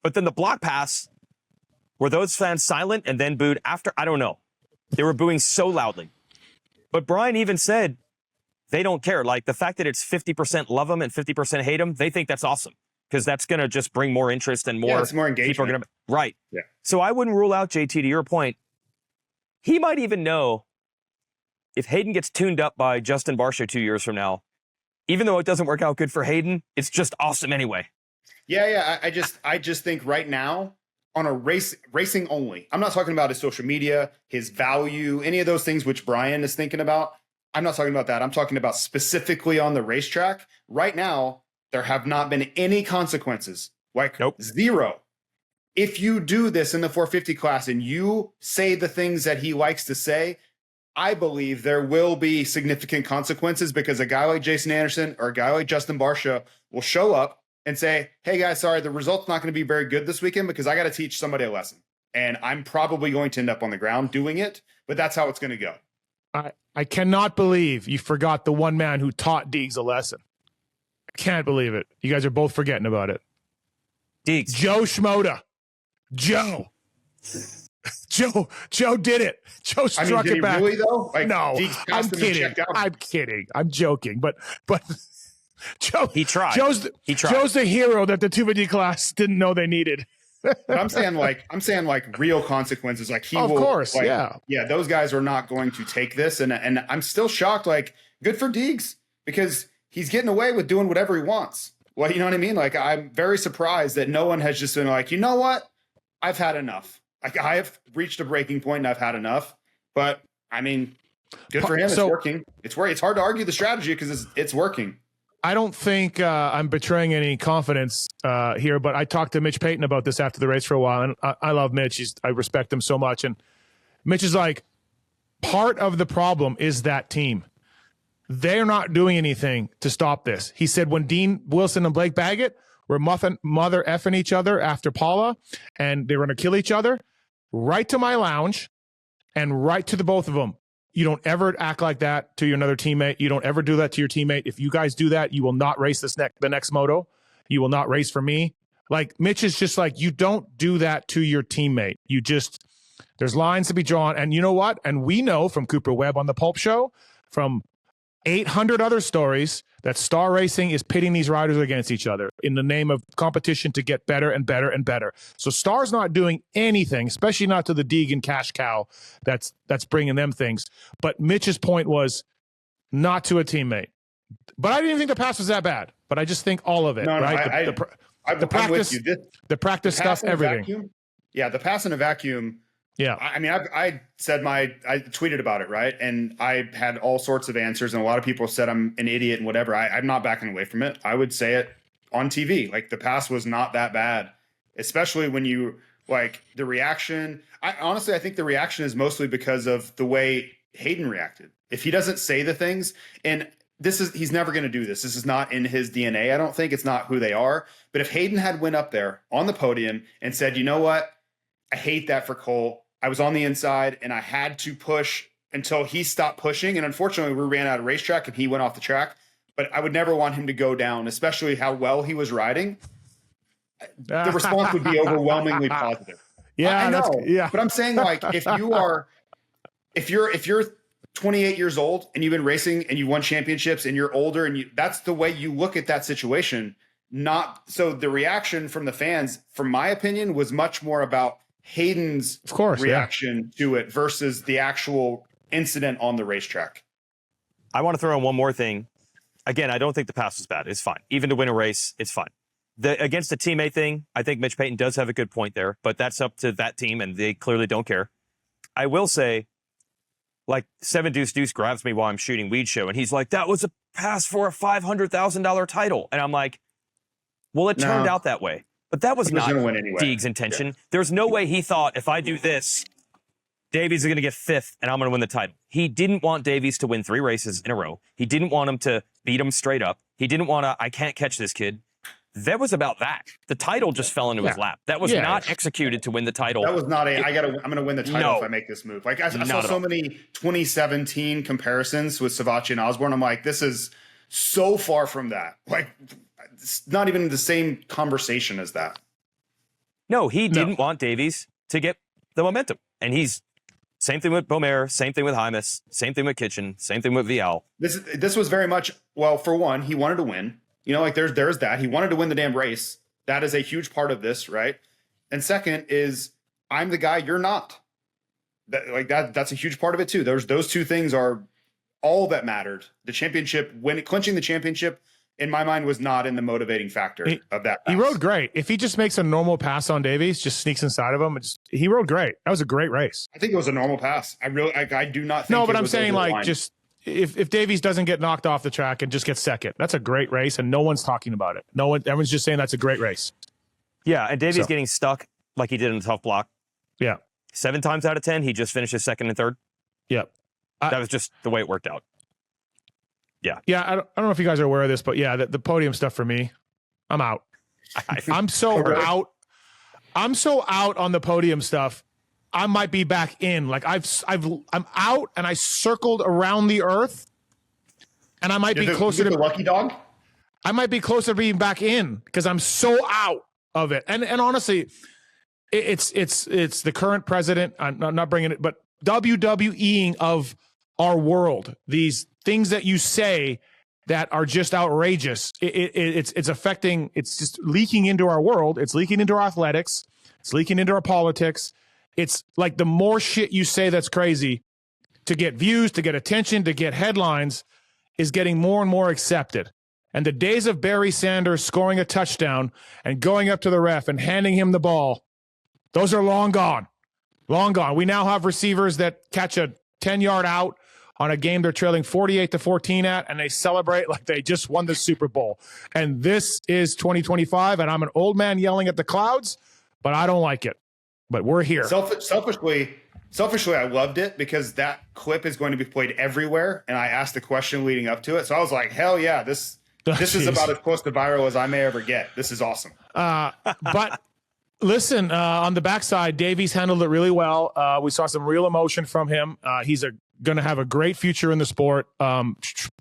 But then the block pass, were those fans silent and then booed after? I don't know. They were booing so loudly. But Brian even said they don't care. Like the fact that it's 50% love him and 50% hate him, they think that's awesome because that's going to just bring more interest and more, it's more engagement. People are gonna, right. Yeah. So I wouldn't rule out JT, to your point. He might even know if Hayden gets tuned up by Justin Barcia 2 years from now, even though it doesn't work out good for Hayden, it's just awesome anyway. Yeah. I just think right now on a racing only, I'm not talking about his social media, his value, any of those things which Brian is thinking about. I'm not talking about that. I'm talking about specifically on the racetrack. Right now, there have not been any consequences. Like zero. If you do this in the 450 class and you say the things that he likes to say, I believe there will be significant consequences because a guy like Jason Anderson or a guy like Justin Barcia will show up and say, hey guys, sorry, the result's not going to be very good this weekend because I got to teach somebody a lesson. And I'm probably going to end up on the ground doing it, but that's how it's going to go. I cannot believe you forgot the one man who taught Deegs a lesson. I can't believe it. You guys are both forgetting about it. Deegs. Joe Schmoda. Joe did it. Joe struck it back. Really though? Like, no, I'm kidding. I'm joking. But Joe, he tried. Joe's the hero that the 250 class didn't know they needed. But I'm saying like real consequences. Like of course, yeah. Those guys are not going to take this, and I'm still shocked. Like, good for Deegs because he's getting away with doing whatever he wants. Well, you know what I mean? Like, I'm very surprised that no one has just been like, you know what? I've had enough. Like, I have reached a breaking point, and I've had enough. But I mean, good for him. It's working. It's hard to argue the strategy because it's working. I don't think I'm betraying any confidence here, but I talked to Mitch Payton about this after the race for a while, and I love Mitch. I respect him so much. And Mitch is like, part of the problem is that team. They're not doing anything to stop this. He said when Dean Wilson and Blake Baggett were mother effing each other after Paula, and they were going to kill each other, right to my lounge and right to the both of them. You don't ever act like that to your another teammate. You don't ever do that to your teammate. If you guys do that, you will not race the next moto. You will not race for me. Like, Mitch is just like, you don't do that to your teammate. There's lines to be drawn. And you know what? And we know from Cooper Webb on the Pulp Show, from 800 other stories, that Star Racing is pitting these riders against each other in the name of competition to get better and better and better. So Star's not doing anything, especially not to the Degan cash cow that's bringing them things. But Mitch's point was not to a teammate. But I didn't even think the pass was that bad. But I just think all of it, right? The practice, I'm with you. The practice stuff, everything. Vacuum, the pass in a vacuum. Yeah. I mean, I tweeted about it, right? And I had all sorts of answers, and a lot of people said I'm an idiot and whatever. I'm not backing away from it. I would say it on TV. Like, the pass was not that bad, especially when you, like, the reaction. I think the reaction is mostly because of the way Hayden reacted. If he doesn't say the things, and he's never going to do this. This is not in his DNA. I don't think it's not who they are. But if Hayden had went up there on the podium and said, you know what? I hate that for Cole. I was on the inside and I had to push until he stopped pushing. And unfortunately, we ran out of racetrack and he went off the track. But I would never want him to go down, especially how well he was riding. The response would be overwhelmingly positive. Yeah, I know. But I'm saying, like, if you're 28 years old and you've been racing and you won championships and you're older and that's the way you look at that situation. not so the reaction from the fans, from my opinion, was much more about Hayden's reaction to it versus the actual incident on the racetrack. I want to throw in one more thing. Again, I don't think the pass was bad. It's fine. Even to win a race, it's fine. Against the teammate thing, I think Mitch Payton does have a good point there, but that's up to that team, and they clearly don't care. I will say, like, 7 Deuce Deuce grabs me while I'm shooting Weege Show, and he's like, that was a pass for a $500,000 title. And I'm like, well, it turned out that way. But that was not Deeg's intention. Yeah. There's no way he thought, if I do this, Davies is going to get 5th, and I'm going to win the title. He didn't want Davies to win 3 races in a row. He didn't want him to beat him straight up. He didn't want to, I can't catch this kid. That was about that. The title just fell into his lap. That was not executed to win the title. That was not I'm going to win the title if I make this move. Like I saw so many 2017 comparisons with Sawaas and Osborne. I'm like, this is so far from that. Like, it's not even the same conversation as that. No, he didn't want Davies to get the momentum. And he's same thing with Beaumer, same thing with Hymas, same thing with Kitchen, same thing with Vial. This was very much, well, for one, he wanted to win. You know, like there's that. He wanted to win the damn race. That is a huge part of this, right? And second is, I'm the guy, you're not. That's a huge part of it too. Those two things are all that mattered. The championship, clinching the championship, in my mind, was not in the motivating factor of that pass. He rode great. If he just makes a normal pass on Davies, just sneaks inside of him, he rode great. That was a great race. I think it was a normal pass. I do not think. No, but I'm saying, like, just if Davies doesn't get knocked off the track and just gets second, that's a great race, and no one's talking about it. Everyone's just saying that's a great race. Yeah, and Davies getting stuck like he did in the tough block. Yeah. 7 times out of 10, he just finishes 2nd and 3rd. Yeah. That was just the way it worked out. Yeah. Yeah, I don't know if you guys are aware of this, but yeah, the podium stuff for me, I'm out. I'm so out. I'm so out on the podium stuff. I might be back in. Like I'm out, and I circled around the earth, and I might be closer to the lucky dog. I might be closer to being back in because I'm so out of it. And honestly, it's the current president. I'm not bringing it, but WWEing of our world. These things that you say that are just outrageous. It's affecting. It's just leaking into our world. It's leaking into our athletics. It's leaking into our politics. It's like the more shit you say that's crazy to get views, to get attention, to get headlines is getting more and more accepted. And the days of Barry Sanders scoring a touchdown and going up to the ref and handing him the ball, those are long gone. Long gone. We now have receivers that catch a 10-yard out on a game they're trailing 48-14 at, and they celebrate like they just won the Super Bowl. And this is 2025, and I'm an old man yelling at the clouds, but I don't like it. But we're here. Selfishly, I loved it because that clip is going to be played everywhere. And I asked the question leading up to it. So I was like, hell yeah, this is about as close to viral as I may ever get. This is awesome. But listen, on the backside, Davies handled it really well. We saw some real emotion from him. He's going to have a great future in the sport.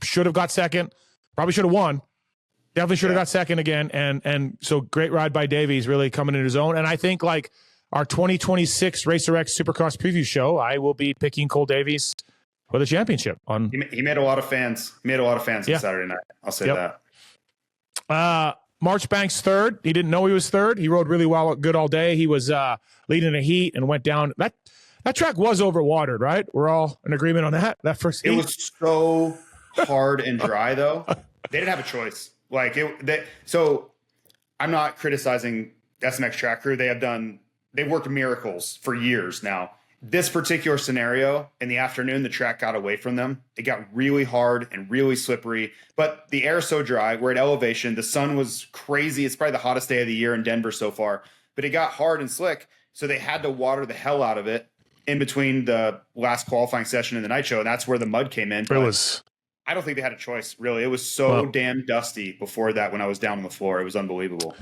Should have got second. Probably should have won. Definitely should have got second again. And so great ride by Davies, really coming into his own. And I think, like, our 2026 Racer X Supercross preview show, I will be picking Cole Davies for the championship. He made a lot of fans. He made a lot of fans on Saturday night. I'll say that. Marchbank's third. He didn't know he was third. He rode really well, good all day. He was leading a heat and went down. That track was overwatered, right? We're all in agreement on that. That first heat. It was so hard and dry, though. They didn't have a choice. So I'm not criticizing SMX Track Crew. They've worked miracles for years now. This particular scenario, in the afternoon, the track got away from them. It got really hard and really slippery, but the air is so dry. We're at elevation. The sun was crazy. It's probably the hottest day of the year in Denver so far, but it got hard and slick. So they had to water the hell out of it in between the last qualifying session and the night show. And that's where the mud came in. I don't think they had a choice, really. It was so damn dusty before that when I was down on the floor. It was unbelievable.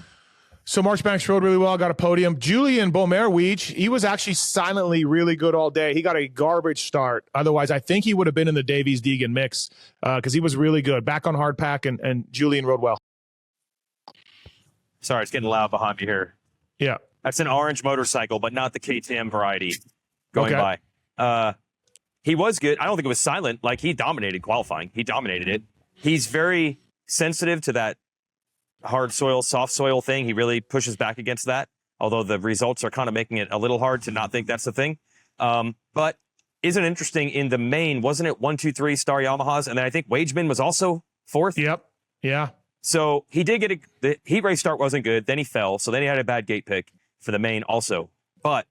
So Marchbanks rode really well, got a podium. Julian Beaumer, Weege, he was actually silently really good all day. He got a garbage start. Otherwise, I think he would have been in the Davies Degan mix because he was really good. Back on hard pack, and Julian rode well. Sorry, it's getting loud behind me here. Yeah. That's an orange motorcycle, but not the KTM variety going by. He was good. I don't think it was silent. Like, he dominated qualifying. He dominated it. He's very sensitive to that hard soil, soft soil thing. He really pushes back against that, although the results are kind of making it a little hard to not think that's the thing. But isn't it interesting in the main, wasn't it 1, 2, 3 star Yamahas? And then I think Wageman was also 4th. Yep. Yeah. So he did get the heat race start wasn't good. Then he fell. So then he had a bad gate pick for the main also. But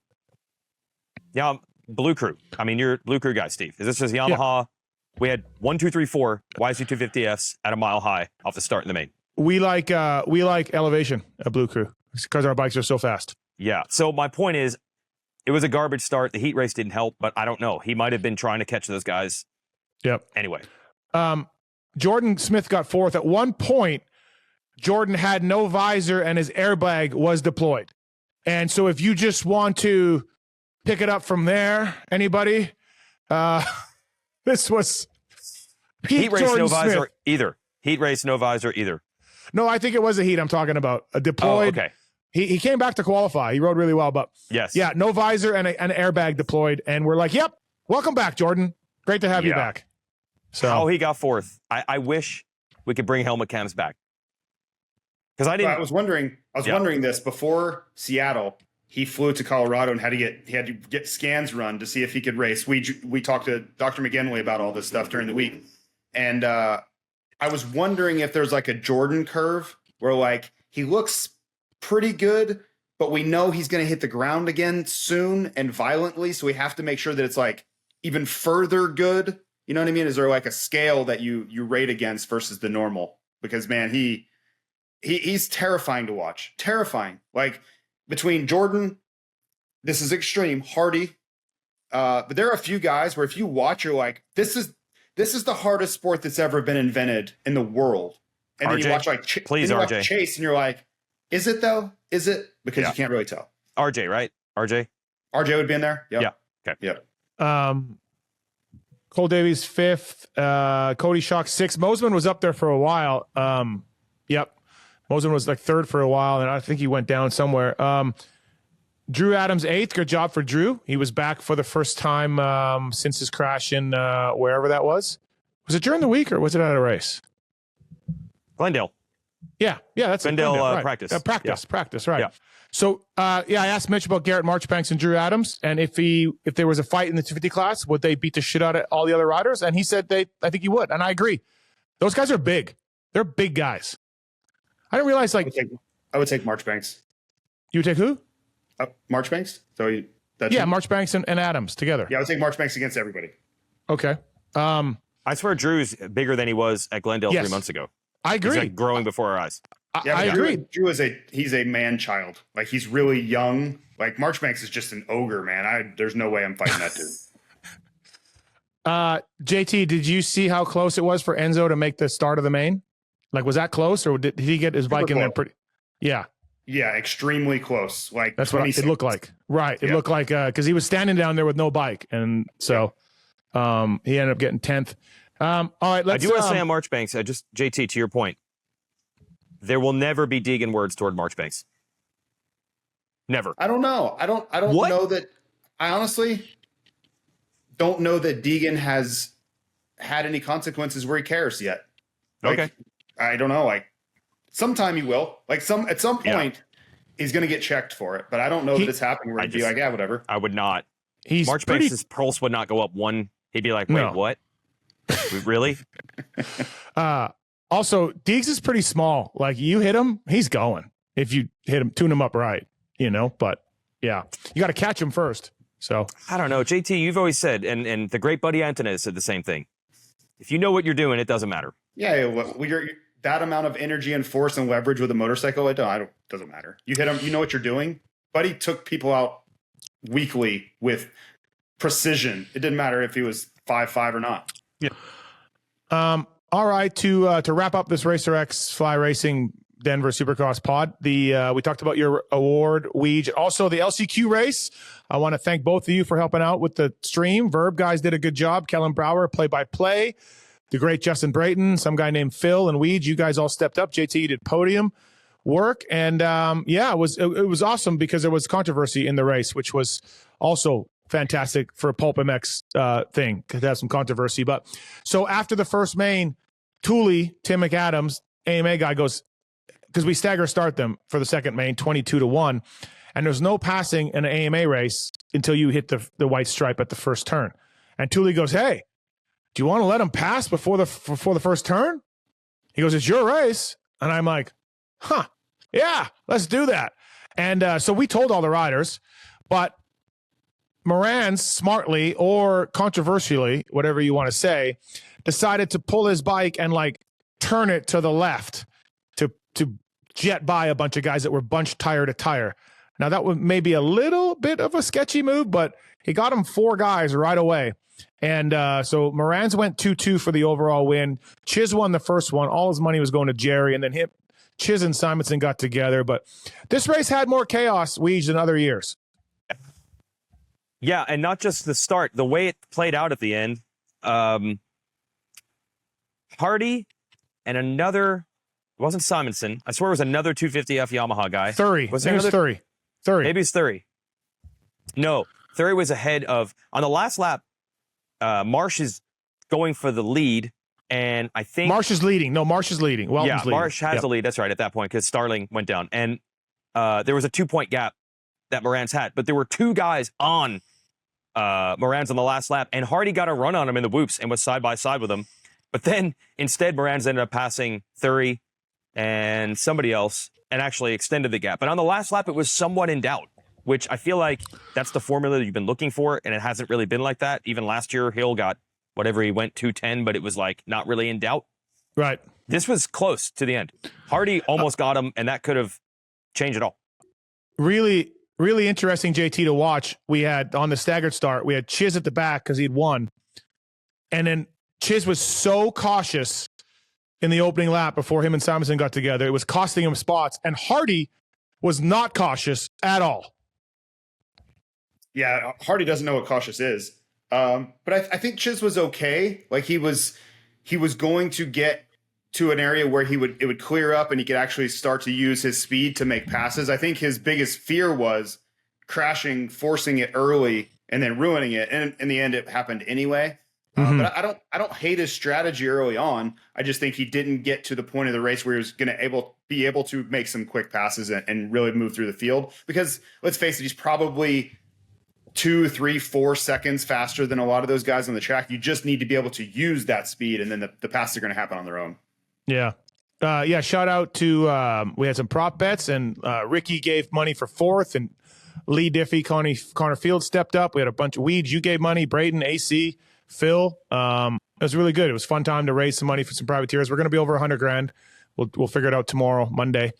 yeah, Blue Crew. I mean, you're Blue Crew guy, Steve. Is this just Yamaha? Yeah. We had 1, 2, 3, 4 YZ250Fs at a mile high off the start in the main. We like elevation at Blue Crew because our bikes are so fast. Yeah. So my point is, it was a garbage start. The heat race didn't help, but I don't know. He might have been trying to catch those guys. Yep. Anyway. Jordan Smith got 4th. At one point, Jordan had no visor and his airbag was deployed. And so if you just want to pick it up from there, anybody, this was heat race, Jordan no Smith. visor either. Heat race, no visor either. No, I think it was a heat I'm talking about. A deployed. Oh, okay. He came back to qualify. He rode really well, but yes. Yeah, no visor and an airbag deployed. And we're like, yep, welcome back, Jordan. Great to have you back. So how he got 4th. I wish we could bring helmet cams back. Because I didn't. I was wondering this before Seattle. He flew to Colorado and had to get scans run to see if he could race. We talked to Dr. McGinley about all this stuff during the week, and I was wondering if there's like a Jordan curve where like he looks pretty good, but we know he's going to hit the ground again soon and violently, so we have to make sure that it's like even further good. You know what I mean? Is there like a scale that you rate against versus the normal? Because man, he's terrifying to watch. Terrifying. Like between Jordan, this is extreme, Hardy. But there are a few guys where if you watch, you're like, this is the hardest sport that's ever been invented in the world. And then RJ, you watch like RJ. Chase, and you're like, is it though? Is it? Because you can't really tell. RJ, right? RJ would be in there. Yep. Yeah. Okay. Yep. Cole Davies 5th, Cody Shock 6th. Mosman was up there for a while. Yep. Mosman was like 3rd for a while, and I think he went down somewhere. Drew Adams 8th. Good job for Drew. He was back for the first time since his crash in wherever that was. Was it during the week or was it at a race? Glendale. Yeah, that's Glendale right. practice. Practice, right. Yeah. So, I asked Mitch about Garrett Marchbanks and Drew Adams, and if there was a fight in the 250 class, would they beat the shit out of all the other riders? And he said I think he would, and I agree. Those guys are big. They're big guys. I didn't realize like I would take Marchbanks. You would take who? Marchbanks. So Marchbanks and Adams together. Yeah, I would take Marchbanks against everybody. Okay. I swear Drew's bigger than he was at Glendale 3 months ago. I agree. He's like growing before our eyes. I agree. Drew he's a man child. Like he's really young. Like Marchbanks is just an ogre, man. There's no way I'm fighting that dude. JT, did you see how close it was for Enzo to make the start of the main? Like, was that close, or did he get his bike in there pretty? Yeah. Yeah, extremely close. Like that's what it looked like. Right. It looked like because he was standing down there with no bike, and so he ended up getting 10th. All right, let's. I do want to say on Marchbanks, just JT, to your point, there will never be Degan words toward Marchbanks. Never. I don't know. I don't know that. I honestly don't know that Degan has had any consequences where he cares yet. Like, okay. I don't know. Like sometime he will. Like at some point he's going to get checked for it. But I don't know that it's happening where he'd be like, yeah, whatever. I would not. Marchbanks' pulse would not go up one. He'd be like, wait, what? Really? Also, Deegs is pretty small. Like you hit him, he's going. If you hit him, tune him up right, But yeah, you got to catch him first. So I don't know, JT. You've always said, and the great Buddy Antonez said the same thing. If you know what you're doing, it doesn't matter. Yeah, you're that amount of energy and force and leverage with a motorcycle, doesn't matter. You hit him, you know what you're doing. Buddy took people out weekly with precision. It didn't matter if he was 5'5" or not. Yeah. All right, to wrap up this Racer X Fly Racing Denver Supercross pod, we talked about your award, Weege, also the LCQ race. I want to thank both of you for helping out with the stream. Verb guys did a good job. Kellen Brower, play-by-play. The great Justin Brayton, some guy named Phil, and Weege. You guys all stepped up. JT, you did podium work, and it was awesome because there was controversy in the race, which was also fantastic for a Pulpmx thing to have some controversy. But so after the first main, Thule, Tim McAdams, AMA guy, goes, because we stagger start them for the second main, 22-1, and there's no passing in an AMA race until you hit the white stripe at the first turn. And Thule goes, "Hey, do you want to let him pass before the first turn?" He goes, "It's your race." And I'm like, "Huh, yeah, let's do that." And so we told all the riders, but Moran smartly or controversially, whatever you want to say, decided to pull his bike and like turn it to the left to jet by a bunch of guys that were bunched tire to tire. Now that was maybe a little bit of a sketchy move, but he got him 4 guys right away. And so Moran's went 2-2 for the overall win. Chiz won the first one. All his money was going to Jerry, and then Chiz and Simonson got together. But this race had more chaos, Weege, than other years. Yeah, and not just the start, the way it played out at the end. Hardy and another, it wasn't Simonson. I swear it was another 250F Yamaha guy. Thury. Was there another? Thury. Maybe it's Thury. No, Thury was ahead of, on the last lap, Marsh is going for the lead, and I think Marsh is leading. No, Marsh is leading. Welton's leading. Marsh has the lead. That's right at that point because Starling went down, and there was a 2-point gap that Moran's had, but there were 2 guys on Moran's on the last lap, and Hardy got a run on him in the whoops and was side by side with him. But then instead, Moran's ended up passing Thury and somebody else, and actually extended the gap. But on the last lap, it was somewhat in doubt, which I feel like that's the formula that you've been looking for, and it hasn't really been like that. Even last year, Hill got whatever he went 210, but it was like not really in doubt. Right. This was close to the end. Hardy almost got him, and that could have changed it all. Really, really interesting, JT, to watch. We had on the staggered start, we had Chiz at the back because he'd won. And then Chiz was so cautious in the opening lap before him and Simonson got together. It was costing him spots. And Hardy was not cautious at all. Yeah, Hardy doesn't know what cautious is. But I think Chiz was okay. Like he was going to get to an area where it would clear up and he could actually start to use his speed to make passes. I think his biggest fear was crashing, forcing it early, and then ruining it. And in the end, it happened anyway. But I don't hate his strategy early on. I just think he didn't get to the point of the race where he was going to be able to make some quick passes and really move through the field. Because let's face it, he's probably 2, 3, 4 seconds faster than a lot of those guys on the track. You just need to be able to use that speed, and then the passes are going to happen on their own. Yeah. Shout out to, we had some prop bets, and Ricky gave money for 4th, and Lee Diffie, Connor Field stepped up. We had a bunch of Weege. You gave money, Braden, AC, Phil. It was really good. It was a fun time to raise some money for some privateers. We're going to be over $100,000. We'll figure it out tomorrow, Monday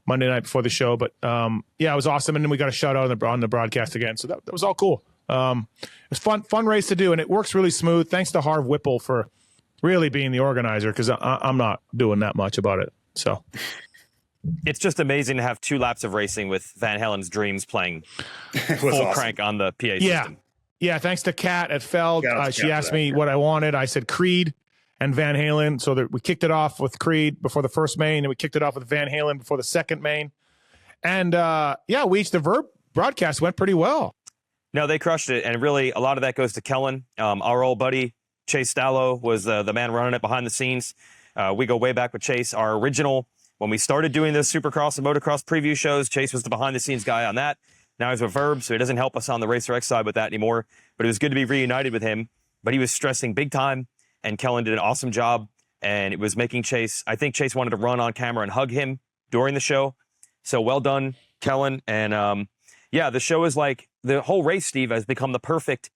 night before the show. But it was awesome. And then we got a shout out on the broadcast again. So that was all cool. It was fun race to do, and it works really smooth. Thanks to Harv Whipple for really being the organizer, because I'm not doing that much about it. So it's just amazing to have 2 laps of racing with Van Halen's Dreams playing full crank on the PA system. Yeah, thanks to Kat at Feld. She asked me what I wanted. I said Creed and Van Halen. So we kicked it off with Creed before the first main, and we kicked it off with Van Halen before the second main. And Weege, the Verb broadcast went pretty well. No, they crushed it, and really a lot of that goes to Kellen. Our old buddy Chase Stallo was the man running it behind the scenes. We go way back with Chase. Our original, when we started doing the Supercross and Motocross preview shows, Chase was the behind-the-scenes guy on that. Now he's with Verb, so he doesn't help us on the Racer X side with that anymore. But it was good to be reunited with him. But he was stressing big time, and Kellen did an awesome job. And it was making Chase, I think Chase wanted to run on camera and hug him during the show. So well done, Kellen. And the show is like, the whole race, Steve, has become the perfect,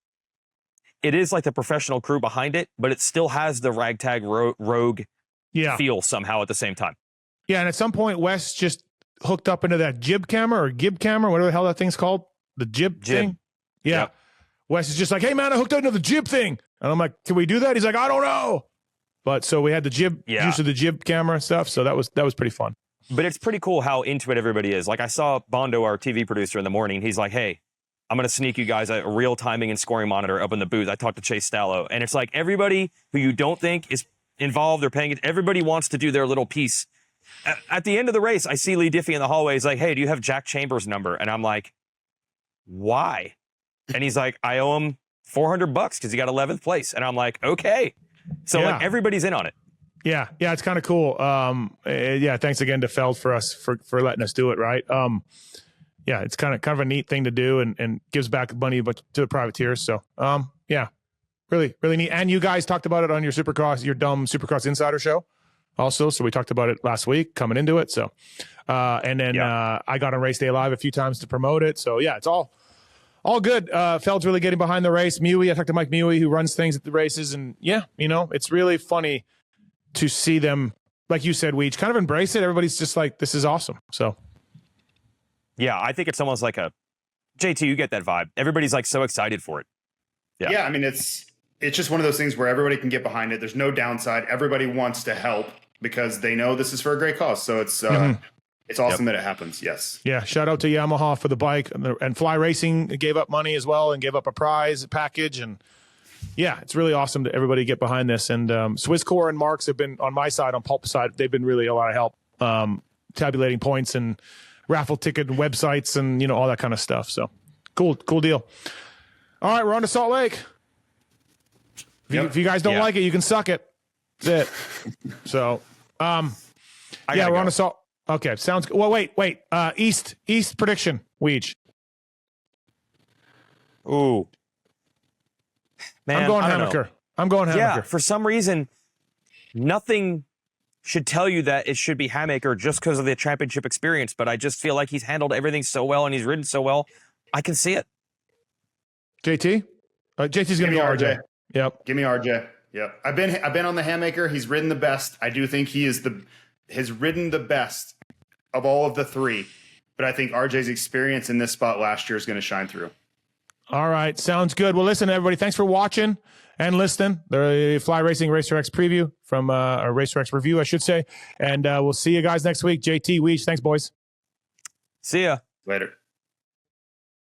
it is like the professional crew behind it, but it still has the ragtag rogue feel somehow at the same time. Yeah, and at some point, Wes just hooked up into that gib camera or gib camera, whatever the hell that thing's called, the jib thing. Yeah. Yep. Wes is just like, "Hey man, I hooked up into the jib thing," and I'm like, "Can we do that?" He's like, "I don't know," but so we had the jib use of the jib camera and stuff. So that was pretty fun. But it's pretty cool how into it everybody is. Like I saw Bondo, our TV producer, in the morning. He's like, "Hey, I'm going to sneak you guys a real timing and scoring monitor up in the booth." I talked to Chase Stallo, and it's like everybody who you don't think is involved or paying it, everybody wants to do their little piece. At the end of the race, I see Lee Diffie in the hallway. He's like, "Hey, do you have Jack Chambers' number?" And I'm like, "Why?" And he's like, "I owe him $400 because he got 11th place." And I'm like, "Okay." So like everybody's in on it. Yeah, it's kind of cool. Yeah, thanks again to Feld for letting us do it. Right. Yeah, it's kind of a neat thing to do, and gives back money but to the privateers. So yeah, really neat. And you guys talked about it on your dumb Supercross Insider show also. So we talked about it last week coming into it. So and then I got on Race Day Live a few times to promote it. So yeah, it's all good. Feld's really getting behind the race. I talked to Mike Mewey, who runs things at the races, and yeah, it's really funny to see them, like you said, Weege, kind of embrace it. Everybody's just like, this is awesome. So yeah, I think it's almost like JT, you get that vibe. Everybody's like so excited for it. Yeah, I mean, it's just one of those things where everybody can get behind it. There's no downside. Everybody wants to help because they know this is for a great cause. So it's awesome that it happens. Yes. Yeah. Shout out to Yamaha for the bike, and Fly Racing gave up money as well and gave up a prize package. And yeah, it's really awesome to everybody get behind this. And Swisscore and Marks have been on my side, on Pulp side. They've been really a lot of help tabulating points and raffle ticket websites and all that kind of stuff. So cool deal. All right, we're on to Salt Lake. If you guys don't like it, you can suck it. That's it. So we're on to Salt. Okay, sounds good. Well, wait. East prediction, Weege. Ooh. Man, I'm going Hammaker. Yeah, for some reason, nothing should tell you that it should be Hammaker just because of the championship experience, but I just feel like he's handled everything so well and he's ridden so well. I can see it. JT? JT's going to be RJ. Yep. Give me RJ. Yep. I've been on the Hammaker. He's ridden the best. I do think he has ridden the best of all of the three, but I think RJ's experience in this spot last year is going to shine through. All right. Sounds good. Well, listen, everybody, thanks for watching and listening. The Fly Racing Racer X preview from our Racer X review, I should say. And we'll see you guys next week. JT, Weege, thanks, boys. See ya. Later.